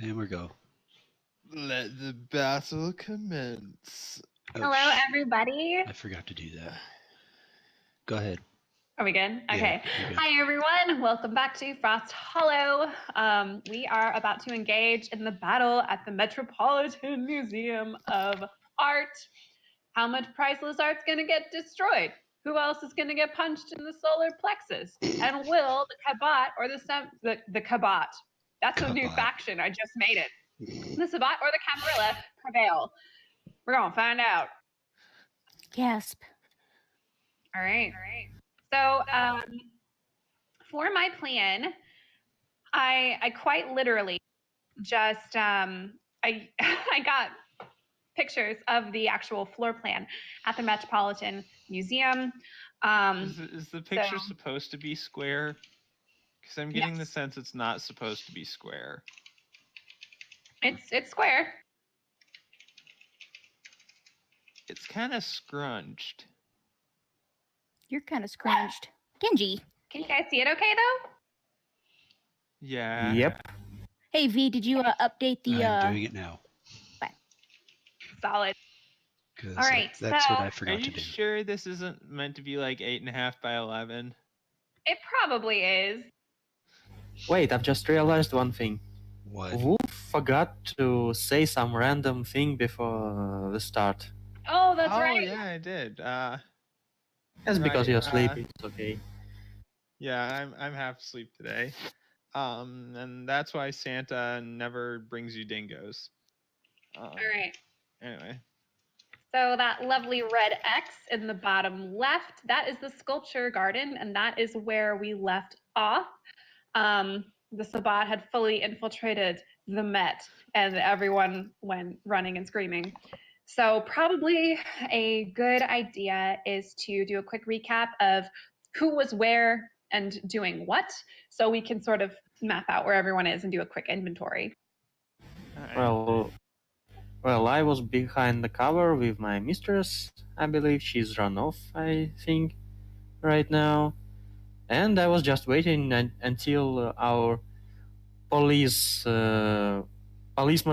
And we go. Let the battle commence. Oh, Hello, everybody. I forgot to do that. Go ahead. Are we good? Yeah, Okay. you're good. Hi, everyone. Welcome back to Frost Hollow. We are about to engage in the battle at the Metropolitan Museum of Art. How much priceless art's going to get destroyed? Who else is going to get punched in the solar plexus? And will the Kabat or the Kabat, that's a new Kabat. faction, I just made it. The Sabat or the Camarilla prevail? We're going to find out. Gasp. All right. So, for my plan, I quite literally just I I got pictures of the actual floor plan at the Metropolitan Museum. Is the picture supposed to be square? Because I'm getting the sense it's not supposed to be square. It's square. It's kind of scrunched. You're kind of scrunched. Genji. Can you guys see it okay though? Yeah. Yep. Hey V, did you update the I'm doing it now. Solid. 'Cause All right, that's what so- I Are forgot to you do. sure this isn't meant to be like 8.5 by 11? It probably is. Wait, I've just realized one thing. What? Wolf forgot to say some random thing before the start. Oh, that's oh, right. yeah, I did. That's because Right, you're sleepy. It's okay. Yeah, I'm half asleep today. And that's why Santa never brings you dingoes. All right. Anyway. So that lovely red X in the bottom left, that is the sculpture garden, and that is where we left off. The Sabbat had fully infiltrated the Met, and everyone went running and screaming. So probably a good idea is to do a quick recap of who was where and doing what, so we can sort of map out where everyone is and do a quick inventory. All right. Well, I was behind the cover with my mistress. I believe she's run off, I think, right now. And I was just waiting until our policeman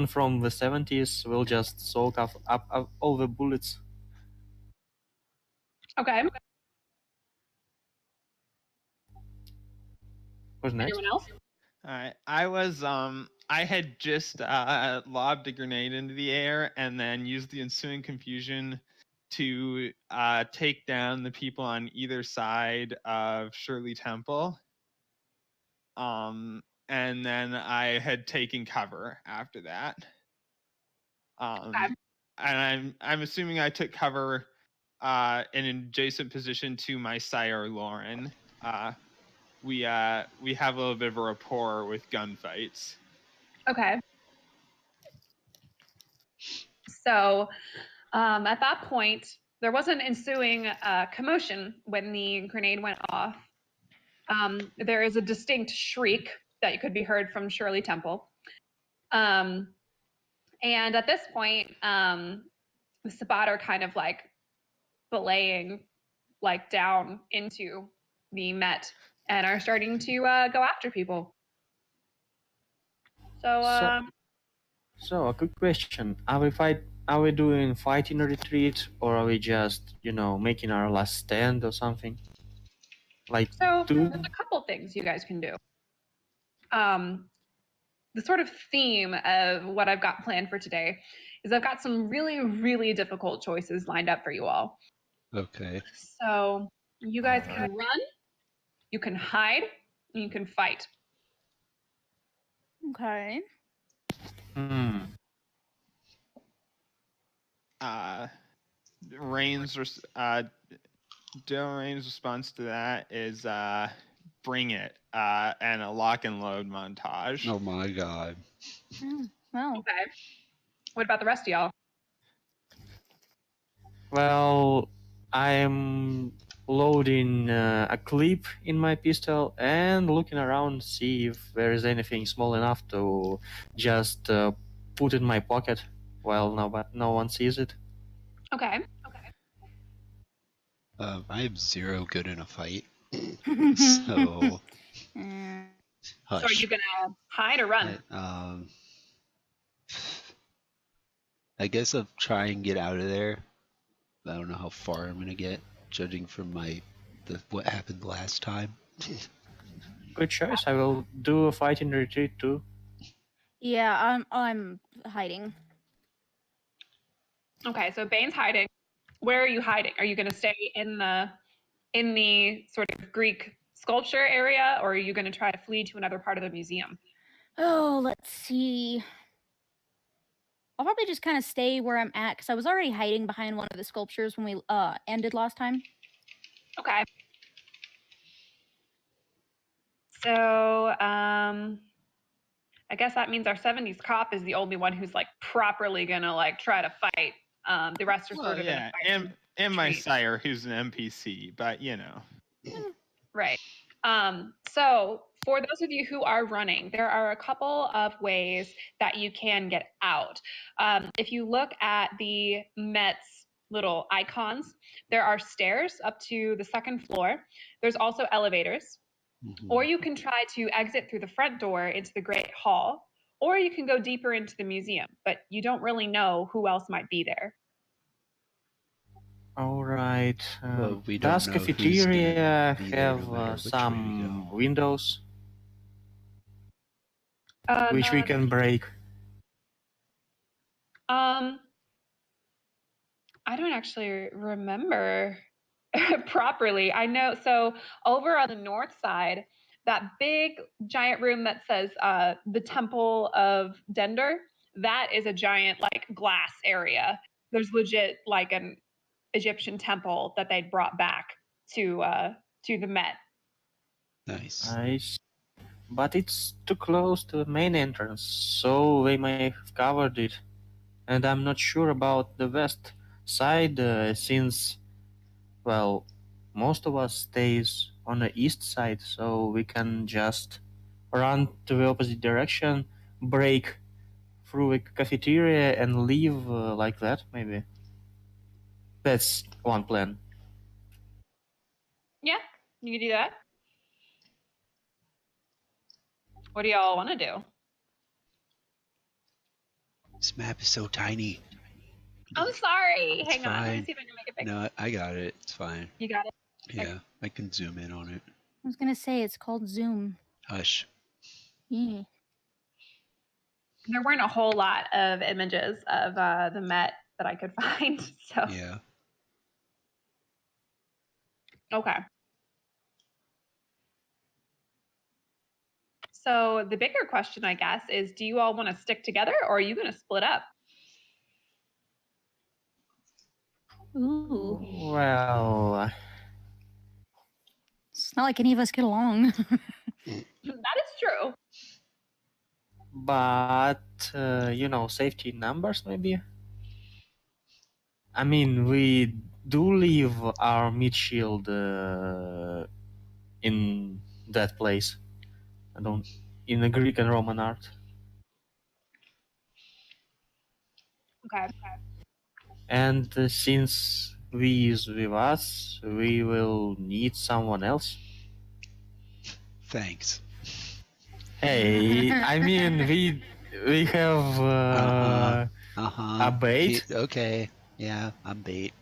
from the 70s will just soak up all the bullets. Okay. Who's next? Anyone else? All right. I had just lobbed a grenade into the air and then used the ensuing confusion to take down the people on either side of Shirley Temple. And then I had taken cover after that. Okay. And I'm assuming I took cover in an adjacent position to my sire Lauren. We have a little bit of a rapport with gunfights. Okay. So at that point, there was an ensuing commotion when the grenade went off. There is a distinct shriek that could be heard from Shirley Temple. And at this point, the Sabbat are kind of like belaying like down into the Met and are starting to go after people. So a quick question: Are we doing fight in retreat, or are we just making our last stand or something? Like So there's a couple things you guys can do. The sort of theme of what I've got planned for today is I've got some really, really difficult choices lined up for you all. Okay. So you guys can run, you can hide, and you can fight. Okay. Rain's response to that is bring it and a lock and load montage. Oh my god. Well. Okay. What about the rest of y'all? Well, I'm loading a clip in my pistol and looking around to see if there is anything small enough to just put in my pocket while no one sees it. Okay. I have 0 good in a fight. So. Mm. So are you gonna hide or run? I guess I'll try and get out of there. I don't know how far I'm gonna get, judging from what happened last time. Good choice. I will do a fight in retreat too. Yeah, I'm hiding. Okay, so Bane's hiding. Where are you hiding? Are you going to stay in the sort of Greek sculpture area, or are you going to try to flee to another part of the museum? Oh, let's see. I'll probably just kind of stay where I'm at because I was already hiding behind one of the sculptures when we ended last time. Okay. So I guess that means our 70s cop is the only one who's like properly gonna like try to fight. The rest are Well, sort of yeah, in a fight. and my retreat. sire, who's an NPC, but you know. Right. So for those of you who are running, there are a couple of ways that you can get out. If you look at the Met's little icons, there are stairs up to the second floor. There's also elevators. Or you can try to exit through the front door into the Great Hall, or you can go deeper into the museum, but you don't really know who else might be there. All right. Well, we Does don't know who's gonna cafeteria be there no have matter which way we some go. windows Um, which we can break? I don't actually remember properly. I know, so over on the north side, that big giant room that says the Temple of Dender, that is a giant like glass area. There's legit like an Egyptian temple that they'd brought back to the Met. Nice. Nice. But it's too close to the main entrance, so they may have covered it. And I'm not sure about the west side since, well, most of us stays on the east side, so we can just run to the opposite direction, break through a cafeteria and leave like that, maybe. That's one plan. Yeah, you can do that. What do y'all want to do? This map is so tiny. I'm sorry. It's Hang on. Let me fine. see if I can make it bigger. No, I got it. It's fine. You got it. Yeah, I can zoom in on it. I was gonna say it's called Zoom. Hush. Yeah. There weren't a whole lot of images of the Met that I could find. So Yeah. okay. So the bigger question, I guess, is do you all want to stick together or are you going to split up? Ooh. Well, It's not like any of us get along. That is true. but, safety in numbers, maybe? I mean, we do leave our mid shield in that place. In the Greek and Roman art. Okay. And since we is with us, we will need someone else. Thanks. Hey, I mean, we have a bait. Okay. Yeah, I'm bait.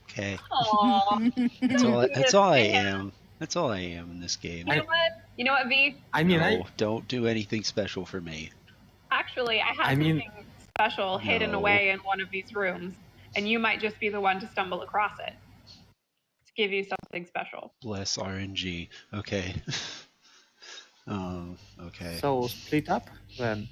Okay. Aww. That's all I am. That's all I am in this game. You know what? You know what, V? I mean, No, don't do anything special for me. Actually, I have something special hidden away in one of these rooms, and you might just be the one to stumble across it. To give you something special. Bless RNG. Okay. Okay. So split up then.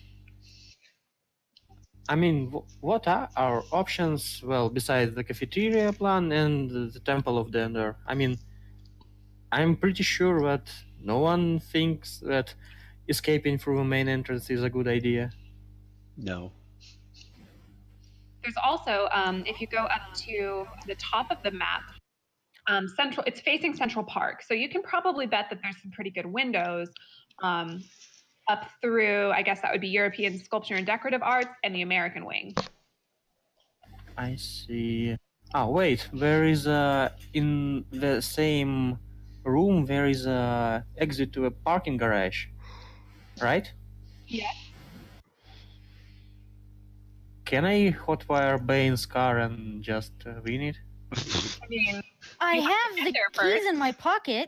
I mean, what are our options? Well, besides the cafeteria plan and the Temple of Dender. I mean, I'm pretty sure that no one thinks that escaping through the main entrance is a good idea. No. There's also, if you go up to the top of the map, it's facing Central Park. So you can probably bet that there's some pretty good windows up through, I guess that would be European Sculpture and Decorative Arts and the American wing. I see. Oh, wait, there is in the same room, there is a exit to a parking garage, right? Yeah. can I hotwire Bane's car and just win it? I mean, I You have to have get the there keys first. in my pocket.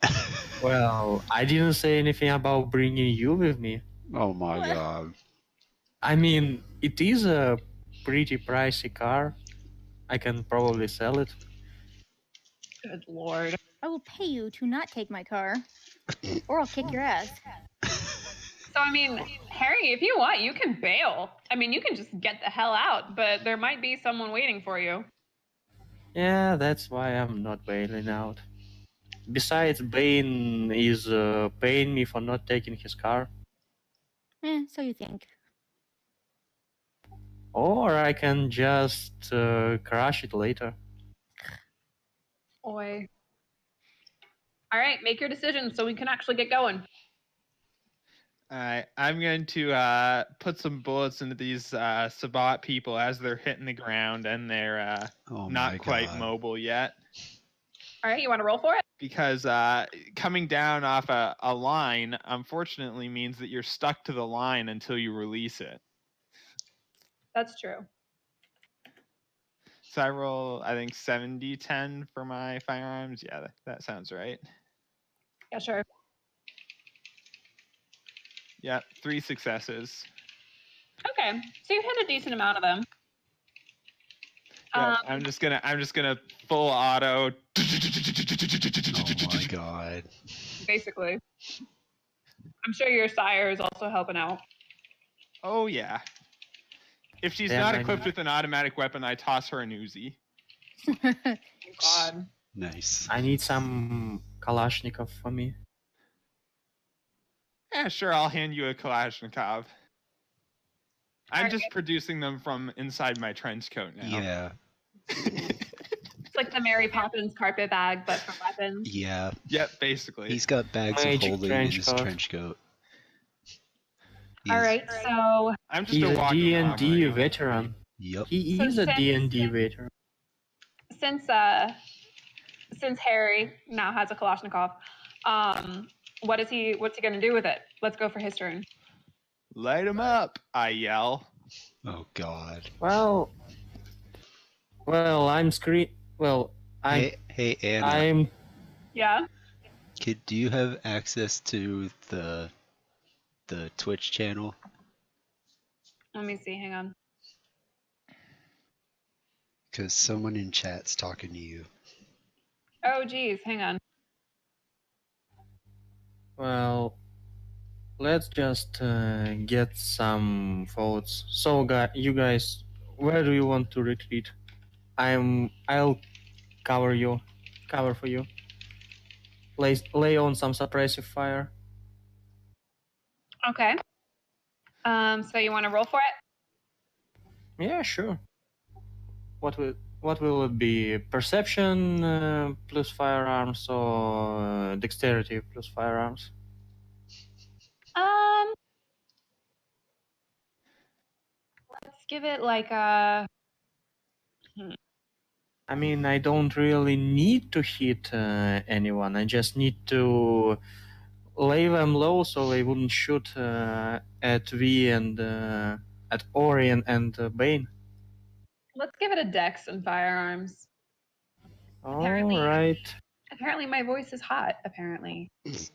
Well, I didn't say anything about bringing you with me. Oh my What? god. I mean, it is a pretty pricey car. I can probably sell it. good lord. I will pay you to not take my car, or I'll kick your ass. So, I mean, Harry, if you want, you can bail. I mean, you can just get the hell out, but there might be someone waiting for you. Yeah, that's why I'm not bailing out. Besides, Bane is paying me for not taking his car. So you think. Or I can just crash it later. Oi. All right, make your decision so we can actually get going. Alright, I'm going to put some bullets into these Sabat people as they're hitting the ground and they're Oh my not quite god. mobile yet. All right, you want to roll for it? Because coming down off a line, unfortunately, means that you're stuck to the line until you release it. That's true. So I roll, I think, 70-10 for my firearms. Yeah, that sounds right. Yeah, sure. Yeah, 3 successes. Okay, so you hit a decent amount of them. Yeah, I'm just gonna full auto. Oh my god. Basically. I'm sure your sire is also helping out. Oh yeah. If she's Yeah, not man. equipped with an automatic weapon, I toss her an Uzi. Oh, God. Nice. I need some Kalashnikov for me. Yeah, sure, I'll hand you a Kalashnikov. I'm Alright. just producing them from inside my trench coat now. Yeah. It's like the Mary Poppins carpet bag, but for weapons. Yeah. Yep, basically. He's got bags of Magic holding in trench his coat. trench coat. All He's- right, so I'm just He's a a walking D&D comrade. veteran. Yep. He So is a since- D&D veteran. since Harry now has a Kalashnikov, what's he gonna do with it? Let's go for his turn. Light him up, I yell. Oh god. Well, I'm Hey Anna. I'm Yeah. Kid, do you have access to the Twitch channel? Let me see. Hang on. Because someone in chat's talking to you. Oh, geez. Hang on. well. Let's just get some votes. So, you guys, where do you want to retreat? I'll cover for you. Lay on some suppressive fire. Okay. So you want to roll for it? Yeah, sure. What will it be? Perception plus firearms or dexterity plus firearms? Let's give it like a. I mean, I don't really need to hit anyone. I just need to lay them low so they wouldn't shoot at V and at Orion and Bane. Let's give it a dex and firearms. All Apparently- right. Apparently, my voice is hot. Apparently. This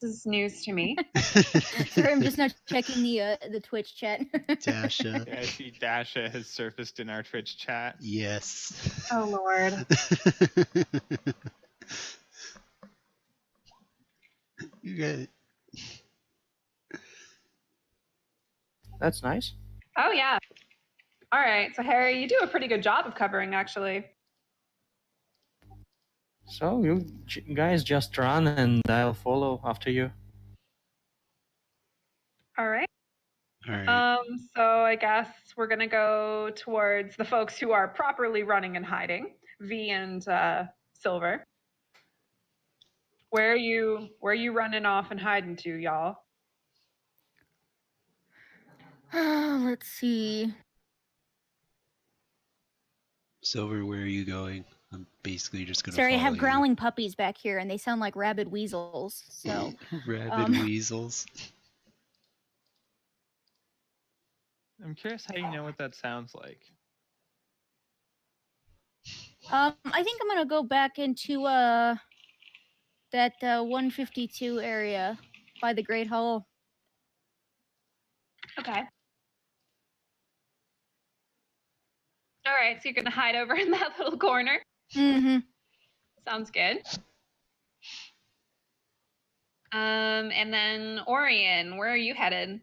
is news to me. Sorry, I'm just not checking the Twitch chat. Dasha. Yeah, I see Dasha has surfaced in our Twitch chat. Yes. Oh Lord. You got it. That's nice. Oh yeah. All right. So Harry, you do a pretty good job of covering, actually. So you guys just run and I'll follow after you. All right. All right. So I guess we're gonna go towards the folks who are properly running and hiding, V and Silver. Where are you running off and hiding to, y'all? Let's see. Silver, where are you going? I'm basically just gonna Sorry, I have follow growling puppies back here, and they sound like rabid weasels. So you. Rabid um, weasels. I'm curious how you know what that sounds like. I think I'm gonna go back into that 152 area by the Great Hall. Okay. All right, so you're gonna hide over in that little corner. Mm-hmm. Sounds good. And then Orion, where are you headed?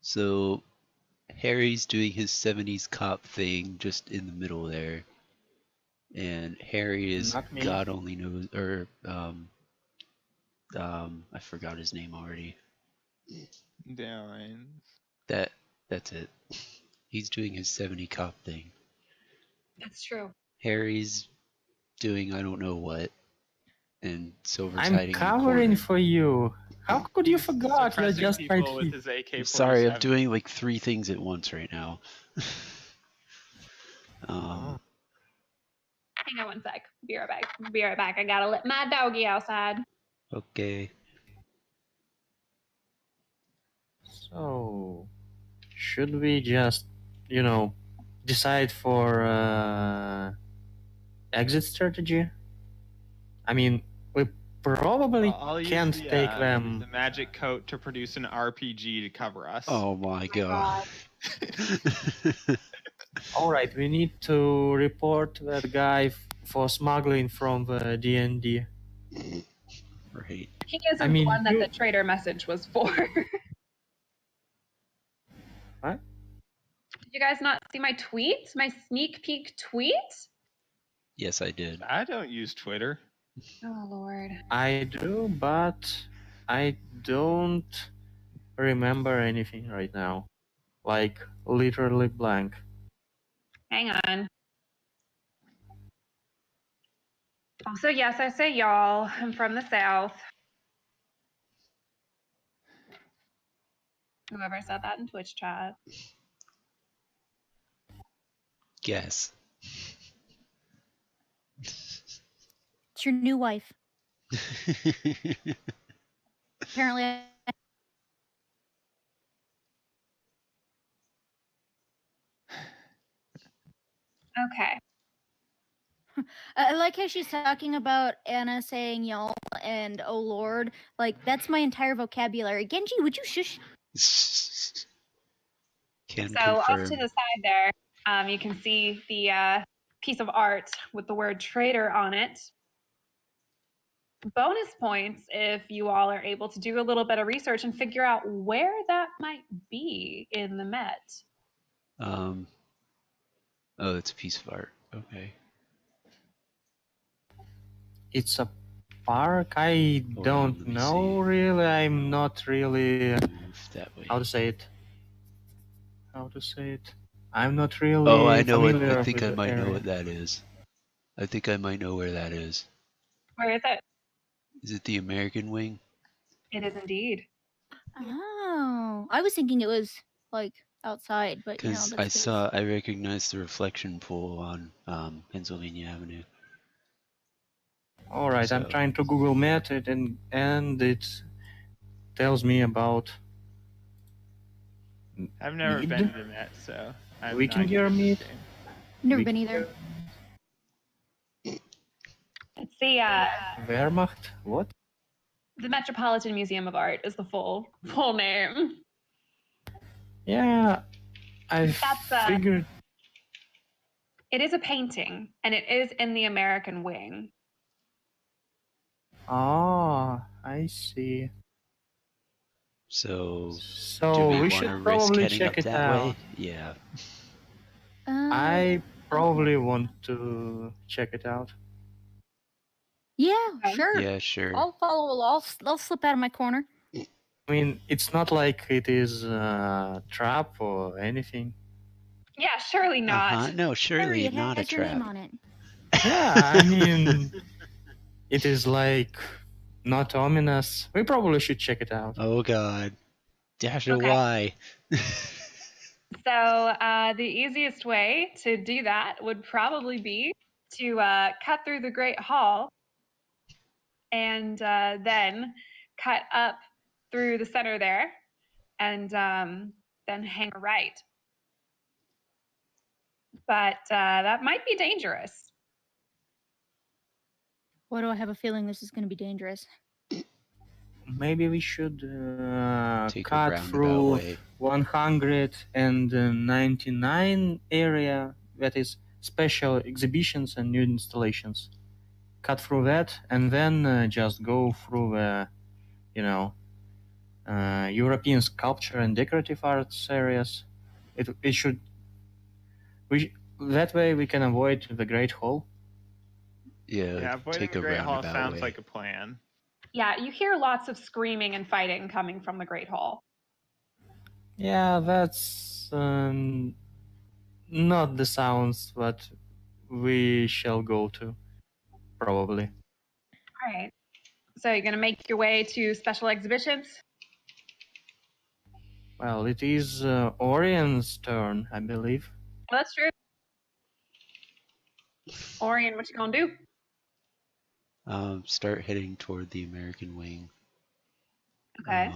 So Harry's doing his 70s cop thing just in the middle there. And Harry is Not me. God only knows, or I forgot his name already. Darn. That's it. He's doing his 70 cop thing. That's true. Harry's doing I don't know what, and Silver's I'm hiding in a covering corner. for you. How could you He's forgot? You're suppressing just right people with here. his AK-47. I'm sorry, I'm doing like 3 things at once right now. Hang on one sec. Be right back. Be right back. I gotta let my doggy outside. Okay. So, should we just, decide for exit strategy? I mean, we probably I'll use can't take them. the magic coat to produce an RPG to cover us. Oh my god. All right, we need to report that guy for smuggling from the D&D. Right. He isn't the one that the traitor message was for. What? Did you guys not see my tweet? My sneak peek tweet? Yes, I did. I don't use Twitter. Oh, Lord. I do, but I don't remember anything right now. Like, literally blank. Hang on. Also, yes, I say y'all. I'm from the South. Whoever said that in Twitch chat. Guess. It's your new wife. Apparently, Okay. I like how she's talking about Anna saying y'all and oh lord. Like, that's my entire vocabulary. Genji, would you shush? Can So off to confirm. the side there, you can see the piece of art with the word traitor on it. Bonus points if you all are able to do a little bit of research and figure out where that might be in the Met. Oh, it's a piece of art. Okay. It's a park? I Hold on, don't let me know, see. really. I'm not really... Move that way. How to say it? I'm not really Oh, I know it. familiar I think with I the might know area. what that is. I think I might know where that is. Where is it? Is it the American wing? It is indeed. Oh, I was thinking it was like outside, but you know, Because that's I recognized the reflection pool on Pennsylvania Avenue. All right, I'm So- trying to Google Map it, and it tells me about I've never Mead? been to the Met, so I'm We not can good hear at this me. game. never been either. It's the Wehrmacht? What? the Metropolitan Museum of Art is the full name. Yeah, I That's, figured. It is a painting, and it is in the American wing. Ah, I see. So, do So we we want should to risk probably heading check up it that out. way? Yeah. I probably want to check it out. Yeah, Okay. sure. Yeah, sure. I'll follow. I'll slip out of my corner. I mean, it's not like it is a trap or anything. Yeah, surely not. No, surely Harry, it not a has your name trap. on it. Yeah, I mean, it is like not ominous. We probably should check it out. Oh god. Dasha, Okay. why? So the easiest way to do that would probably be to cut through the Great Hall and then cut up through the center there and then hang a right. But that might be dangerous. Why do I have a feeling this is going to be dangerous? Maybe we should Take a cut roundabout through way. 199 area that is special exhibitions and new installations. Cut through that and then just go through the, European sculpture and decorative arts areas. It should. That way we can avoid the Great Hall. Yeah, avoiding take the a Great Hall roundabout sounds way. like a plan. Yeah, you hear lots of screaming and fighting coming from the Great Hall. Yeah, that's not the sounds that we shall go to, probably. All right. So you're going to make your way to special exhibitions? Well, it is Orion's turn, I believe. Well, that's true. Orion, what you going to do? Start heading toward the American wing. Okay.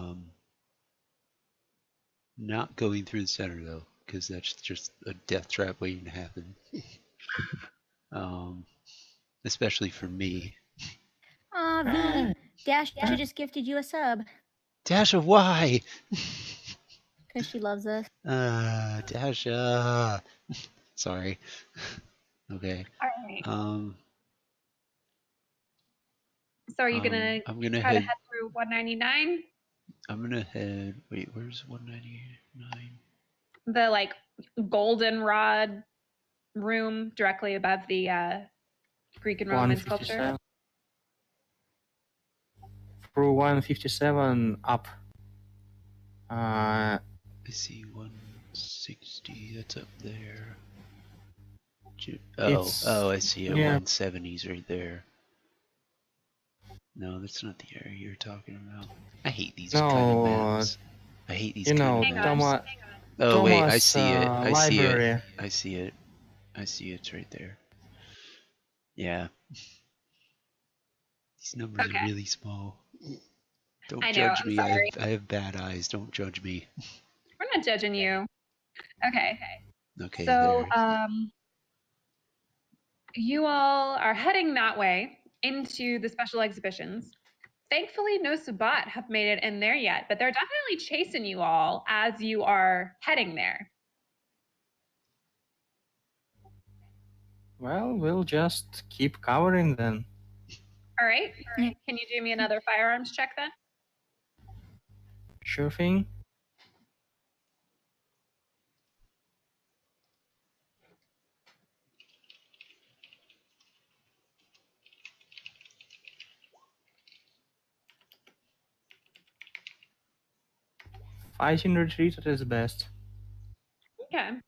Not going through the center though, because that's just a death trap waiting to happen. Especially for me. V, Dasha just gifted you a sub. Dasha, why? Because she loves us. Dasha. Sorry. Okay. All right. So are you gonna I'm gonna try to head head through 199? I'm gonna head. Wait, where's 199? The like goldenrod room directly above the Greek and Roman sculpture. Through 157 up. I see 160. That's up there. Oh, I see it. Yeah. 170's right there. No, that's not the area you're talking about. I hate these kind of maps. I hate these kind of maps. Oh wait, I see it. I see it. I see it. I see it. It's right there. Yeah. These numbers are really small. Don't judge me. I have bad eyes. Don't judge me. We're not judging you. Okay. Okay. So, you all are heading that way into the special exhibitions. Thankfully, no Sabat have made it in there yet, but they're definitely chasing you all as you are heading there. Well, we'll just keep covering then. All right. Can you do me another firearms check then? Sure thing. Fighting retreat at its best. Okay.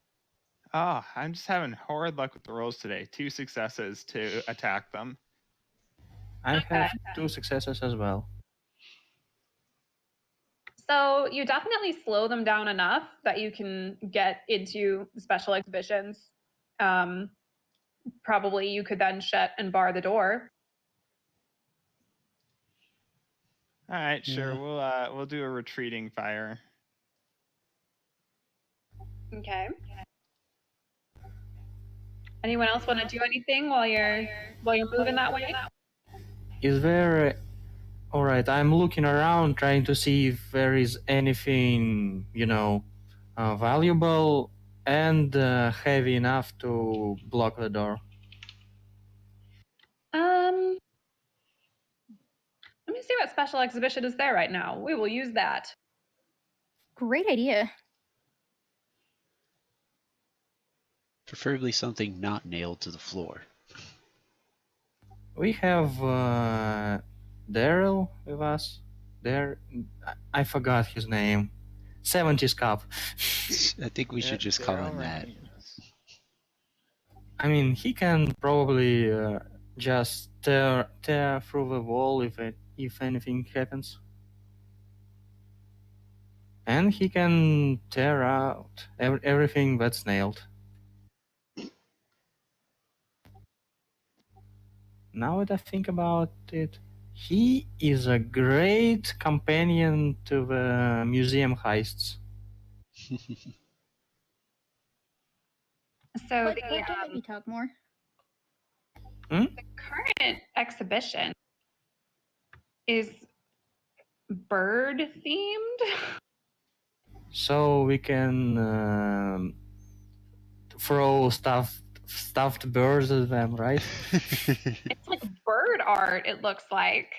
Oh, I'm just having horrid luck with the rolls today. 2 successes to attack them. I have 2 successes as well. So you definitely slow them down enough that you can get into special exhibitions. Probably you could then shut and bar the door. All right, sure. We'll do a retreating fire. Okay. Anyone else want to do anything while you're moving that way? Is there... Alright, I'm looking around trying to see if there is anything, valuable and heavy enough to block the door. Let me see what special exhibition is there right now. We will use that. Great idea. Preferably something not nailed to the floor. We have Daryl with us. I forgot his name. 70s cop. I think we should just call him that. I mean, he can probably just tear through the wall if anything happens. And he can tear out everything that's nailed. Now that I think about it, He is a great companion to the museum heists. So What, the, don't make me talk more. the current exhibition is bird themed. So we can throw stuffed birds at them, right? It's like bird art, it looks like.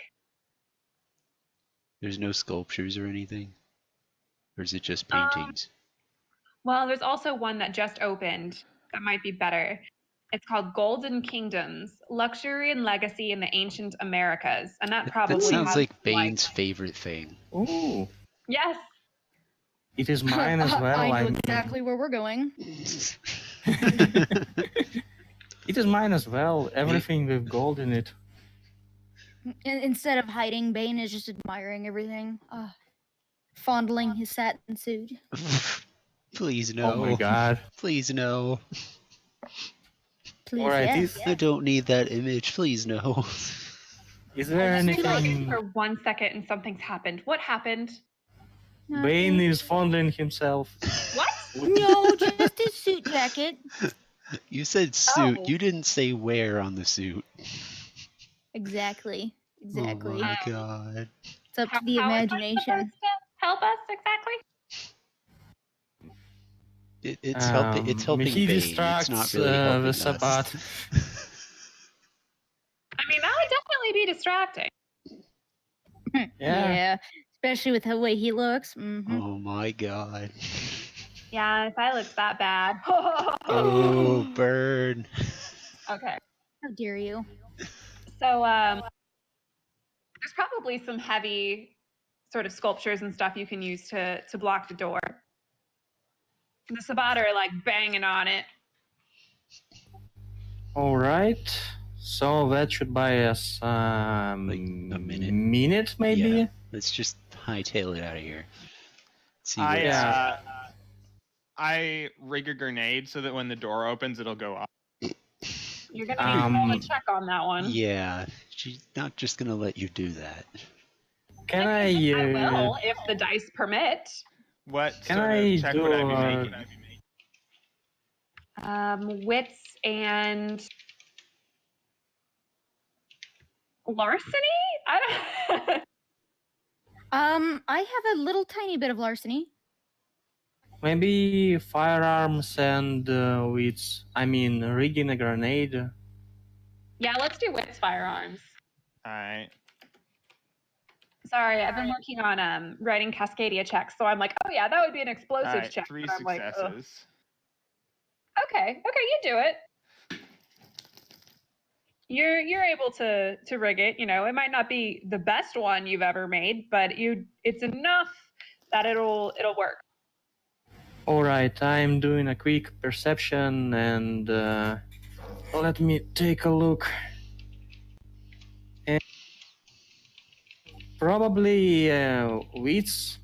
There's no sculptures or anything? Or is it just paintings? Well, there's also one that just opened that might be better. It's called Golden Kingdoms, Luxury and Legacy in the Ancient Americas. And that probably That sounds has, like Bane's favorite thing. Ooh. Yes. It is mine as well. I know exactly where we're going. It is mine as well. Everything with gold in it. Instead of hiding, Bane is just admiring everything. Fondling his satin suit. Please no. Oh my god. Please no. Please, Alright, yes. I don't need that image. Please no. Is there I just realized anything... for 1 second and something's happened. What happened? Bane is fondling himself. What? No, just his suit jacket. You said suit. Oh. You didn't say where on the suit. Exactly. Oh my god. It's up to the How is that imagination. supposed to help us exactly? It's helping. It's helping he Bane. distracts It's not really helping the us. Sabbat. I mean, that would definitely be distracting. Yeah. Especially with the way he looks. Mm-hmm. Oh my god. Yeah, if I looked that bad. Oh, burn. Okay. How dare you? So, there's probably some heavy sort of sculptures and stuff you can use to block the door. The Sabbat are like banging on it. Alright. So that should buy us Like a minute. Minute maybe? Yeah. Let's just hightail it out of here. See what I rig a grenade so that when the door opens, it'll go off. You're gonna need to check on that one. Yeah, she's not just gonna let you do that. Can I will if the dice permit. What Can sort I of check do would I be making? Wits and larceny? I don't. I have a little tiny bit of larceny. Maybe firearms and wits. I mean, rigging a grenade. Yeah, let's do wits firearms. Alright. Sorry, I've been working on writing Cascadia checks, so I'm like, oh yeah, that would be an explosives check. 3 but I'm like, ugh. successes. Okay, you do it. You're able to rig it. You know, it might not be the best one you've ever made, but it's enough that it'll work. Alright, I'm doing a quick perception and let me take a look. And probably wits.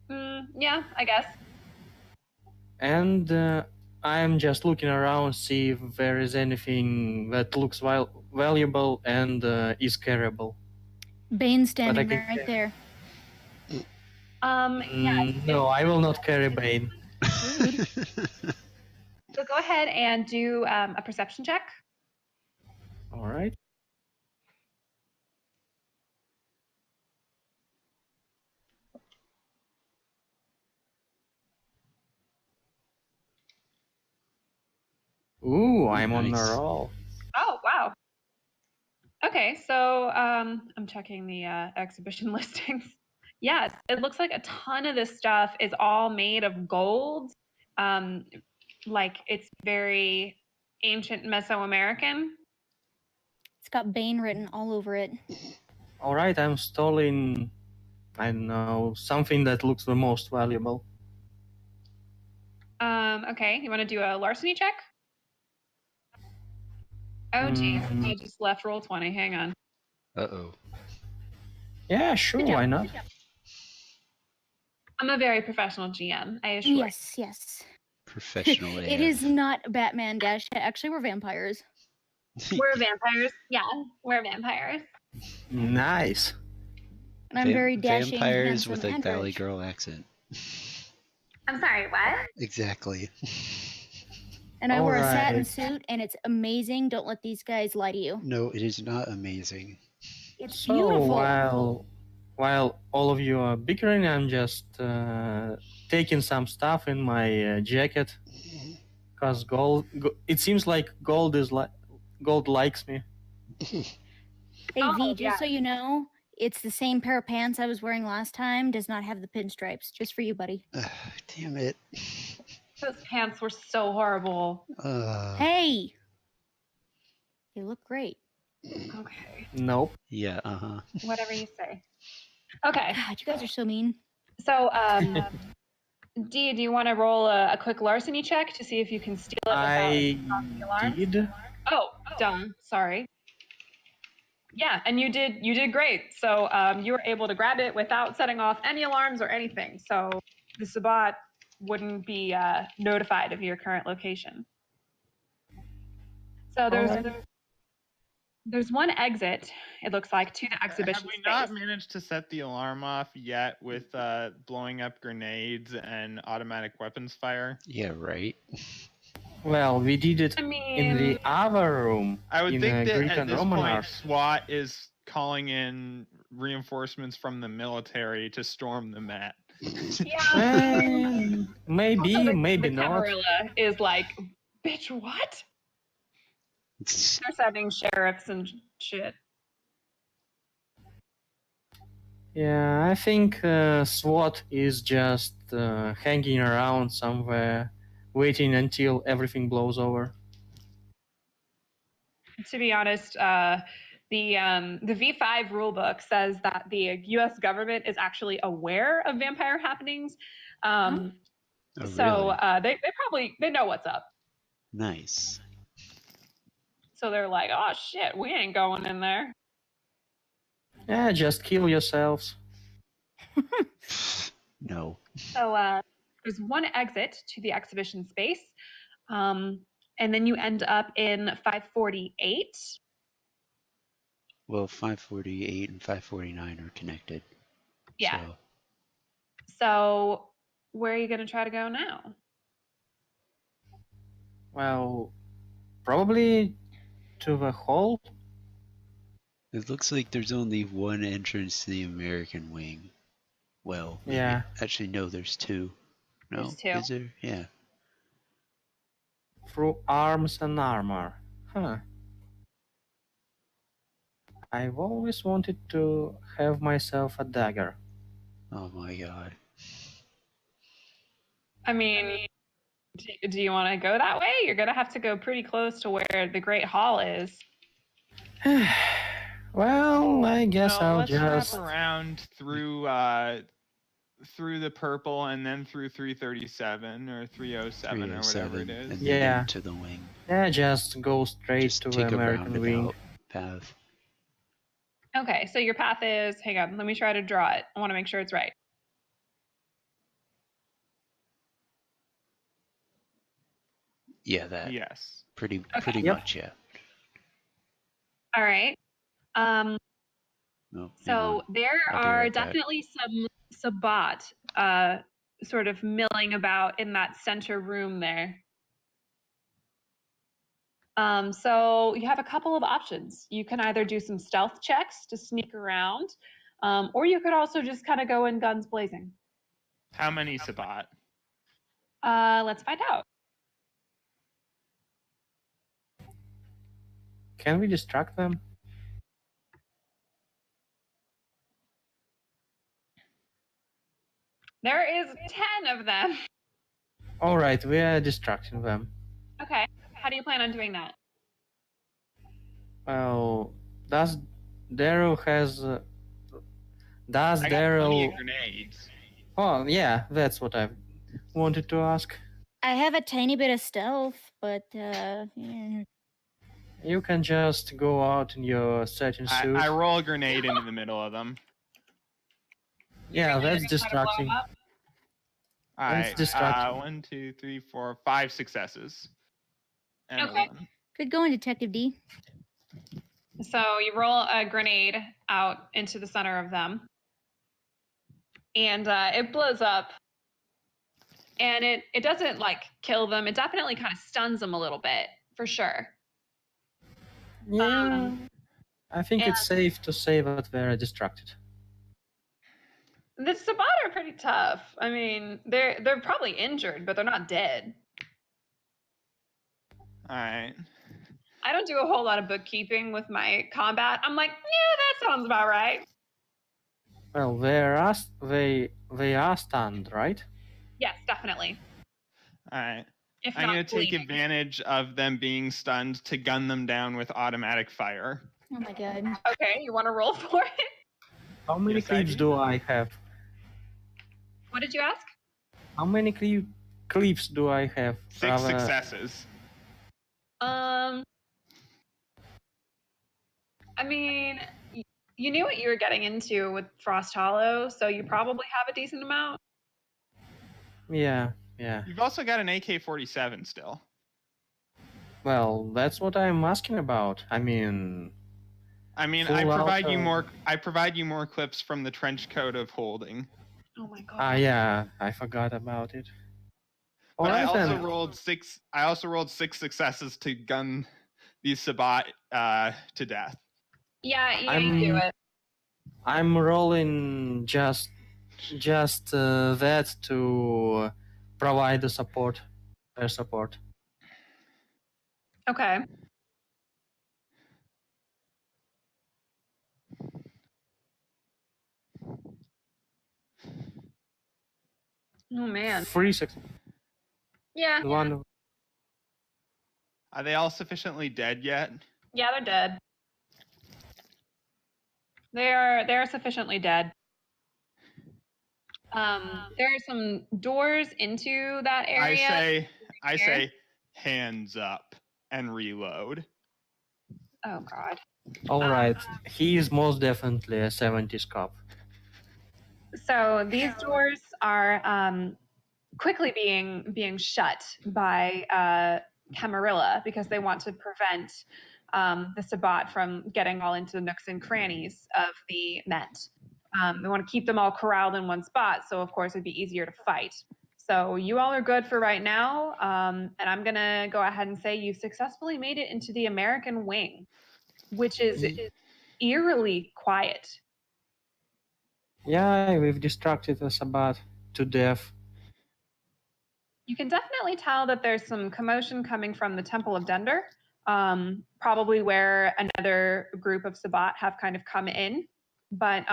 Yeah, I guess. And I'm just looking around, see if there is anything that looks valuable and is carryable. Bane standing right there. Yeah. No, I will not carry Bane. So go ahead and do a perception check. All right. Ooh, I'm on a roll. Oh, wow. Okay, so I'm checking the exhibition listings. Yes, it looks like a ton of this stuff is all made of gold. Like it's very ancient Mesoamerican. It's got Bane written all over it. All right, I'm stalling, I don't know, something that looks the most valuable. Okay, you want to do a larceny check? Oh, geez, I just left roll 20. Hang on. Uh-oh. Yeah, sure, why not? I'm a very professional GM, I assure you. Yes. Professional It is not Batman Dash. Actually, we're vampires. We're vampires. Yeah, we're vampires. Nice. And I'm very dashing, Vampires handsome, with a and Valley rich. Girl accent. I'm sorry, what? Exactly. And I wear a satin Alright. suit, and it's amazing. Don't let these guys lie to you. No, it is not amazing. It's So beautiful. while all of you are bickering, I'm just taking some stuff in my jacket because it seems like gold likes me. Hey, Oh, V, just yeah. so you know, it's the same pair of pants I was wearing last time. Does not have the pinstripes. Just for you, buddy. Damn it. Those pants were so horrible. Hey! They look great. Okay. Nope. Yeah, Whatever you say. Okay. God, you guys are so mean. So, Dee, do you want to roll a quick larceny check to see if you can steal it without I causing the alarm? did. Oh, dumb. Sorry. Yeah, and you did great. So you were able to grab it without setting off any alarms or anything. So the Sabbat wouldn't be notified of your current location. So there's one exit, it looks like, to the exhibition Have we space. not managed to set the alarm off yet with blowing up grenades and automatic weapons fire? yeah, right. Well, we did it I mean, in the other room. I would in think that Greek at and this Roman point, art. SWAT is calling in reinforcements from the military to storm the Met. yeah. Maybe, Also, maybe the not. Camarilla is like, bitch, what? They're sending sheriffs and shit. Yeah, I think SWAT is just hanging around somewhere, waiting until everything blows over. To be honest, the V5 rulebook says that the U.S. government is actually aware of vampire happenings. Oh, So really? they know what's up. Nice. So they're like, oh shit, we ain't going in there. Yeah, just kill yourselves. No. So there's one exit to the exhibition space, and then you end up in 548. Well, 548 and 549 are connected. Yeah. So where are you going to try to go now? Well, probably to the hall. It looks like there's only one entrance to the American wing. Well, maybe. Yeah. Actually, no, there's two. No, There's two. Is there? Yeah. Through arms and armor. Huh. I've always wanted to have myself a dagger. Oh my god. I mean, do you want to go that way? You're going to have to go pretty close to where the Great Hall is. Well, I guess I'll let's just wrap around through the purple and then through 337 or 307 or whatever it is. And then Yeah. into the wing. Yeah, just go straight Just to the take a American wing. roundabout path. Okay, so your path is, hang on, let me try to draw it. I want to make sure it's right. Yeah, that. Yes. Pretty Yep. much, yeah. All right. No, So there I'll be are right back. definitely some Sabbat sort of milling about in that center room there. So you have a couple of options. You can either do some stealth checks to sneak around, or you could also just kind of go in guns blazing. How many Sabbat? Let's find out. Can we distract them? There is 10 of them. All right, we are distracting them. Okay. How do you plan on doing that? Well, does Daryl has... does I got plenty Daryl... of grenades. Oh, yeah, that's what I wanted to ask. I have a tiny bit of stealth, but yeah. You can just go out in your satin suit. I roll a grenade into the middle of them. Yeah, that's distracting. All That's right. distracting. 1, 2, 3, 4, 5 successes. And Okay. Good going, Detective D. So you roll a grenade out into the center of them, and it blows up. And it doesn't like kill them. It definitely kind of stuns them a little bit, for sure. Yeah, I think it's safe to say that they're distracted. The Sabbat are pretty tough. I mean, they're probably injured, but they're not dead. All right. I don't do a whole lot of bookkeeping with my combat. I'm like, yeah, that sounds about right. Well, they are stunned, right? Yes, definitely. All right. If I'm not going to take bleeding. advantage of them being stunned to gun them down with automatic fire. Oh my god. Okay, you want to roll for it? How many Yes, I cleaves do I have? What did you ask? How many cleaves do I have? 6 successes. I mean, you knew what you were getting into with Frost Hollow, so you probably have a decent amount. Yeah. You've also got an AK-47 still. Well, that's what I'm asking about. I mean, I provide you more clips from the trench coat of holding. Oh my god. Yeah, I forgot about it. But I also rolled 6. I also rolled 6 successes to gun these Sabbat to death. Yeah, you do it. I'm rolling just that to provide the support, their support. Okay. Oh man. 3 6. Yeah. One. Are they all sufficiently dead yet? Yeah, they're dead. They're sufficiently dead. There are some doors into that area. I say, hands up and reload. Oh god. All right, he is most definitely a 70s cop. So these doors are quickly being shut by Camarilla because they want to prevent the Sabbat from getting all into the nooks and crannies of the Met. They want to keep them all corralled in one spot, so of course it'd be easier to fight. So you all are good for right now, and I'm gonna go ahead and say you've successfully made it into the American wing, which is eerily quiet. Yeah, we've distracted the Sabbat to death. You can definitely tell that there's some commotion coming from the Temple of Dender, probably where another group of Sabbat have kind of come in. But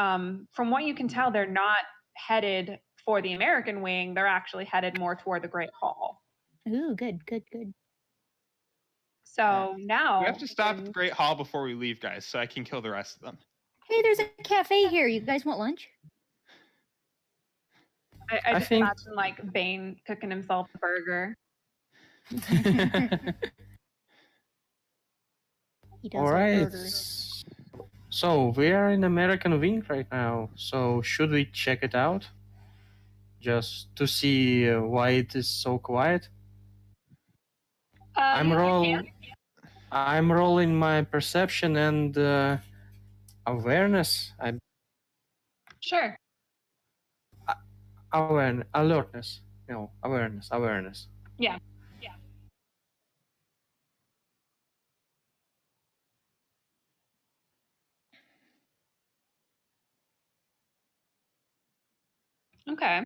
from what you can tell, they're not headed for the American wing. They're actually headed more toward the Great Hall. Ooh, good. So now... We have to stop at the Great Hall before we leave, guys, so I can kill the rest of them. Hey, there's a cafe here. You guys want lunch? I just imagine like Bane cooking himself a burger. He does All right. burgers. So we are in American Wing right now. So should we check it out? Just to see why it is so quiet. I'm rolling my perception and awareness. Sure. Alertness. No, awareness. Yeah. Okay.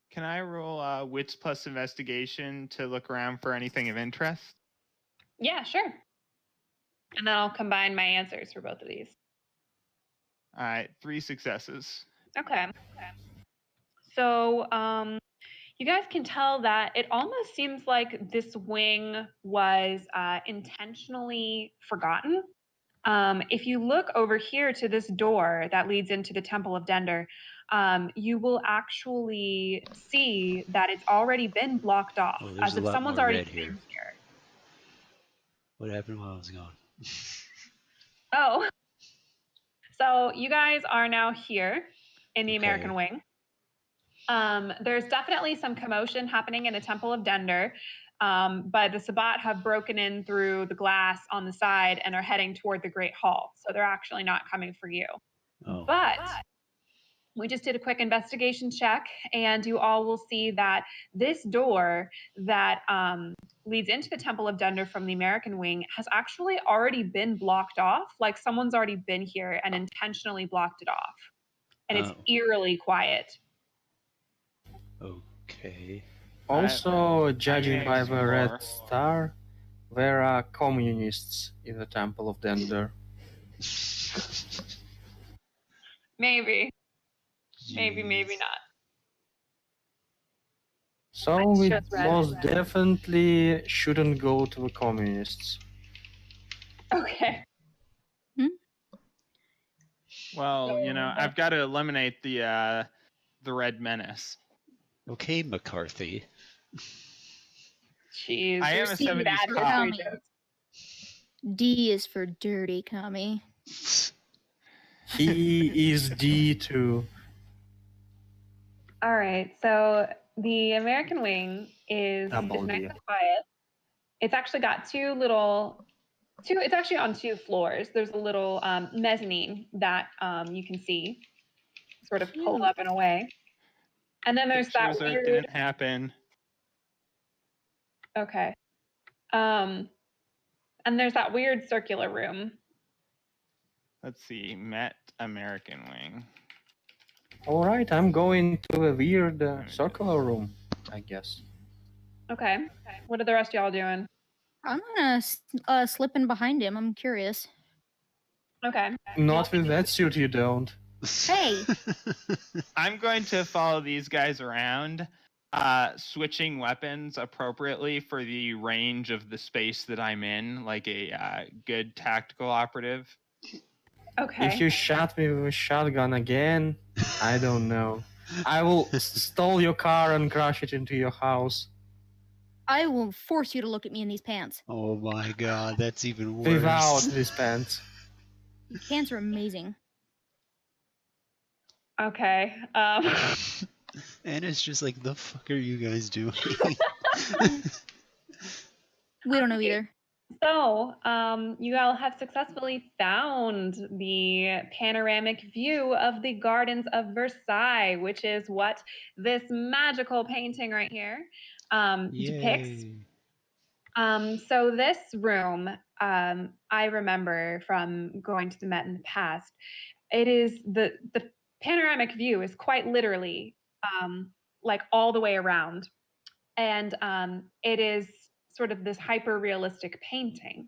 Can I roll wits plus investigation to look around for anything of interest? Yeah, sure. And then I'll combine my answers for both of these. All right, 3 successes. Okay. So you guys can tell that it almost seems like this wing was intentionally forgotten. If you look over here to this door that leads into the Temple of Dender, you will actually see that it's already been blocked off, as if someone's already been here. What happened while I was gone? Oh. So you guys are now here in the American wing. There's definitely some commotion happening in the Temple of Dender. but the Sabbat have broken in through the glass on the side and are heading toward the Great Hall. So they're actually not coming for you. Oh. But we just did a quick investigation check, and you all will see that this door that leads into the Temple of Dunder from the American wing has actually already been blocked off. Like someone's already been here and intentionally blocked it off. And it's eerily quiet. Okay. Also, judging by the red star, there are communists in the Temple of Dunder. Maybe. Maybe not. So we most definitely shouldn't go to the communists. Okay. Well, I've got to eliminate the Red Menace. Okay, McCarthy. Jeez. I am a 70s cop. D is for dirty, commie. He is D too. All right, so the American wing is nice and quiet. It's actually got it's actually on 2 floors. There's a little mezzanine that you can see sort of pulled up and away. And then there's that weird... didn't happen. Okay. And there's that weird circular room. Let's see, Met American Wing. All right, I'm going to a weird circular room, I guess. Okay. What are the rest of y'all doing? I'm gonna slip in behind him. I'm curious. Okay. Not with that suit, you don't. Hey! I'm going to follow these guys around, switching weapons appropriately for the range of the space that I'm in, like a good tactical operative. Okay. If you shot me with a shotgun again, I don't know. I will steal your car and crash it into your house. I will force you to look at me in these pants. Oh my god, that's even worse. Without these pants. These pants are amazing. Okay. And it's just like, the fuck are you guys doing? We don't know either. So, you all have successfully found the panoramic view of the Gardens of Versailles, which is what this magical painting right here depicts. So this room, I remember from going to the Met in the past, it is the panoramic view is quite literally like all the way around. And it is sort of this hyper-realistic painting.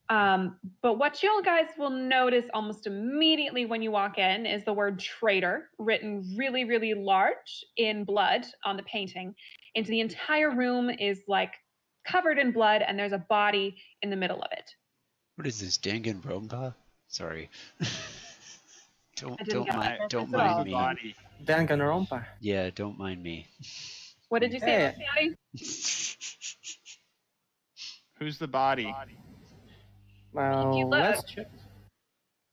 But what you guys will notice almost immediately when you walk in is the word traitor written really, really large in blood on the painting. And the entire room is like covered in blood, and there's a body in the middle of it. What is this, Danganronpa? Sorry. don't mind me. Danganronpa. Yeah, don't mind me. What did you say about the body? Who's the body? Well, let's check.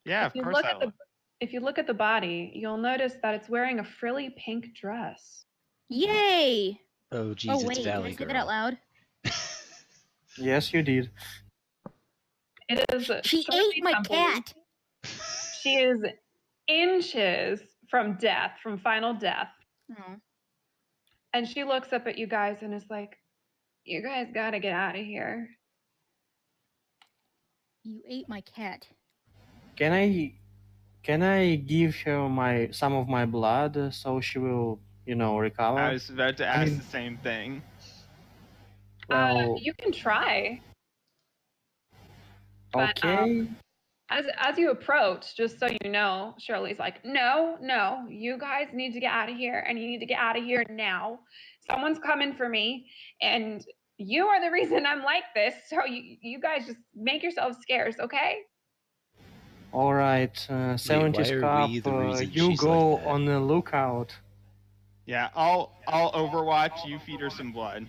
Yeah, of course I will. If you look at the body, you'll notice that it's wearing a frilly pink dress. Yay! Oh, geez, oh, wait, it's Valley did I say Girl. that out loud? Yes, you did. It is. She ate my cat! She is inches from death, from final death. Oh. And she looks up at you guys and is like, you guys gotta get out of here. You ate my cat. Can I give her some of my blood so she will, recover? I was about to ask the same thing. Well, you can try. Okay. But, as you approach, just so you know, Shirley's like, no, you guys need to get out of here, and you need to get out of here now. Someone's coming for me, and you are the reason I'm like this, so you guys just make yourselves scarce, okay? All right, 70s cop, you go like on the lookout. Yeah, I'll overwatch, you feed her some blood.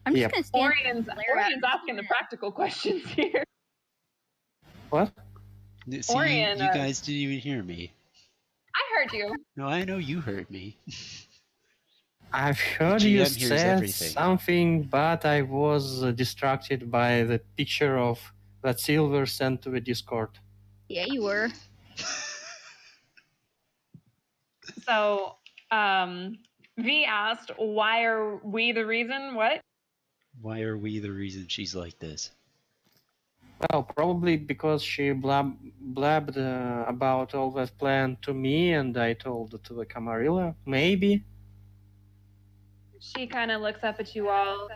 I'm just gonna stand Orian's asking the practical questions here. What? See, Orian, you guys didn't even hear me. I heard you. No, I know you heard me. I've heard GM you hears said everything. something, but I was distracted by the picture of that Silver sent to the Discord. Yeah, you were. So, V asked, why are we the reason? What? Why are we the reason she's like this? Well, probably because she blabbed about all that plan to me, and I told it to the Camarilla. Maybe. She kind of looks up at you all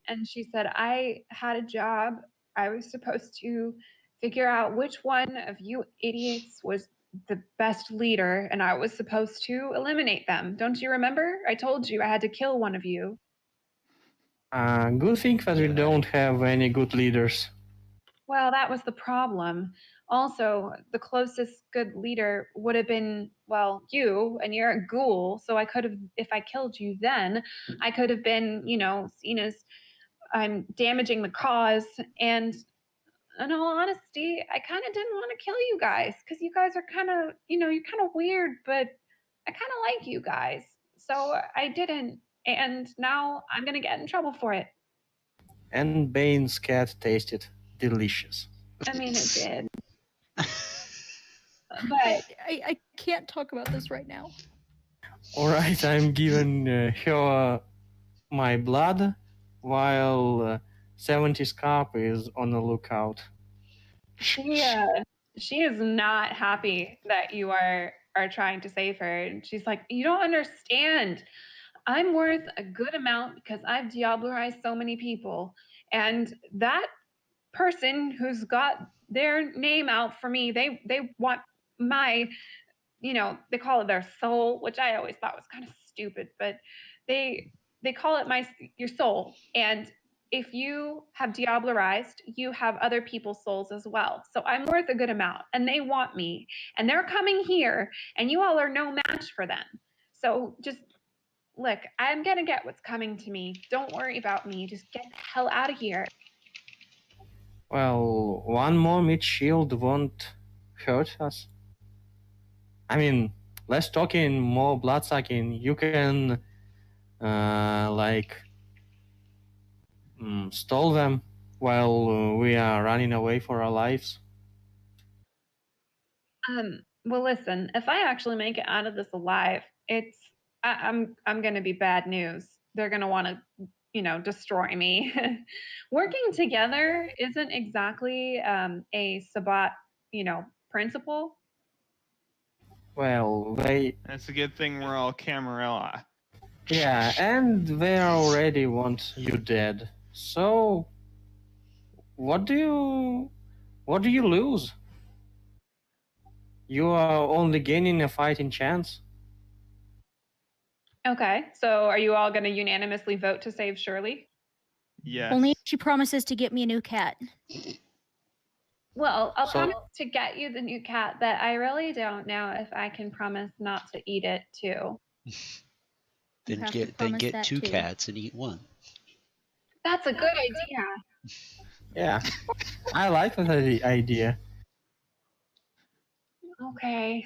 and she said, I had a job. I was supposed to figure out which one of you idiots was the best leader, and I was supposed to eliminate them. Don't you remember? I told you I had to kill one of you. Good thing that we don't have any good leaders. Well, that was the problem. Also, the closest good leader would have been, well, you, and you're a ghoul. So I could have, if I killed you then, I could have been, seen as I'm damaging the cause. And in all honesty, I kind of didn't want to kill you guys because you guys are kind of, you're kind of weird, but I kind of like you guys. So I didn't. And now I'm going to get in trouble for it. And Bane's cat tasted delicious. I mean, it did. But I can't talk about this right now. Alright, I'm giving her my blood, while 70's Cup is on the lookout. she is not happy that you are trying to save her. And she's like, you don't understand. I'm worth a good amount because I've diablerized so many people. And that person who's got their name out for me, they want my, they call it their soul, which I always thought was kind of stupid, but they call it your soul. And if you have diablerized, you have other people's souls as well. So I'm worth a good amount, and they want me, and they're coming here, and you all are no match for them. So just look, I'm gonna get what's coming to me. Don't worry about me. Just get the hell out of here. Well, one more mid shield won't hurt us. I mean, less talking, more blood sucking. You can, stall them while we are running away for our lives. Well, listen, if I actually make it out of this alive, I'm gonna be bad news. They're gonna want to, destroy me. Working together isn't exactly a Sabbat, principle. Well, That's a good thing we're all Camarilla. Yeah, and they already want you dead. So, what do you lose? You are only gaining a fighting chance. Okay, so are you all going to unanimously vote to save Shirley? Yes. Only if she promises to get me a new cat. Well, I'll promise to get you the new cat, but I really don't know if I can promise not to eat it too. Then get two cats and eat one. That's a good idea. Yeah, I like that idea. Okay.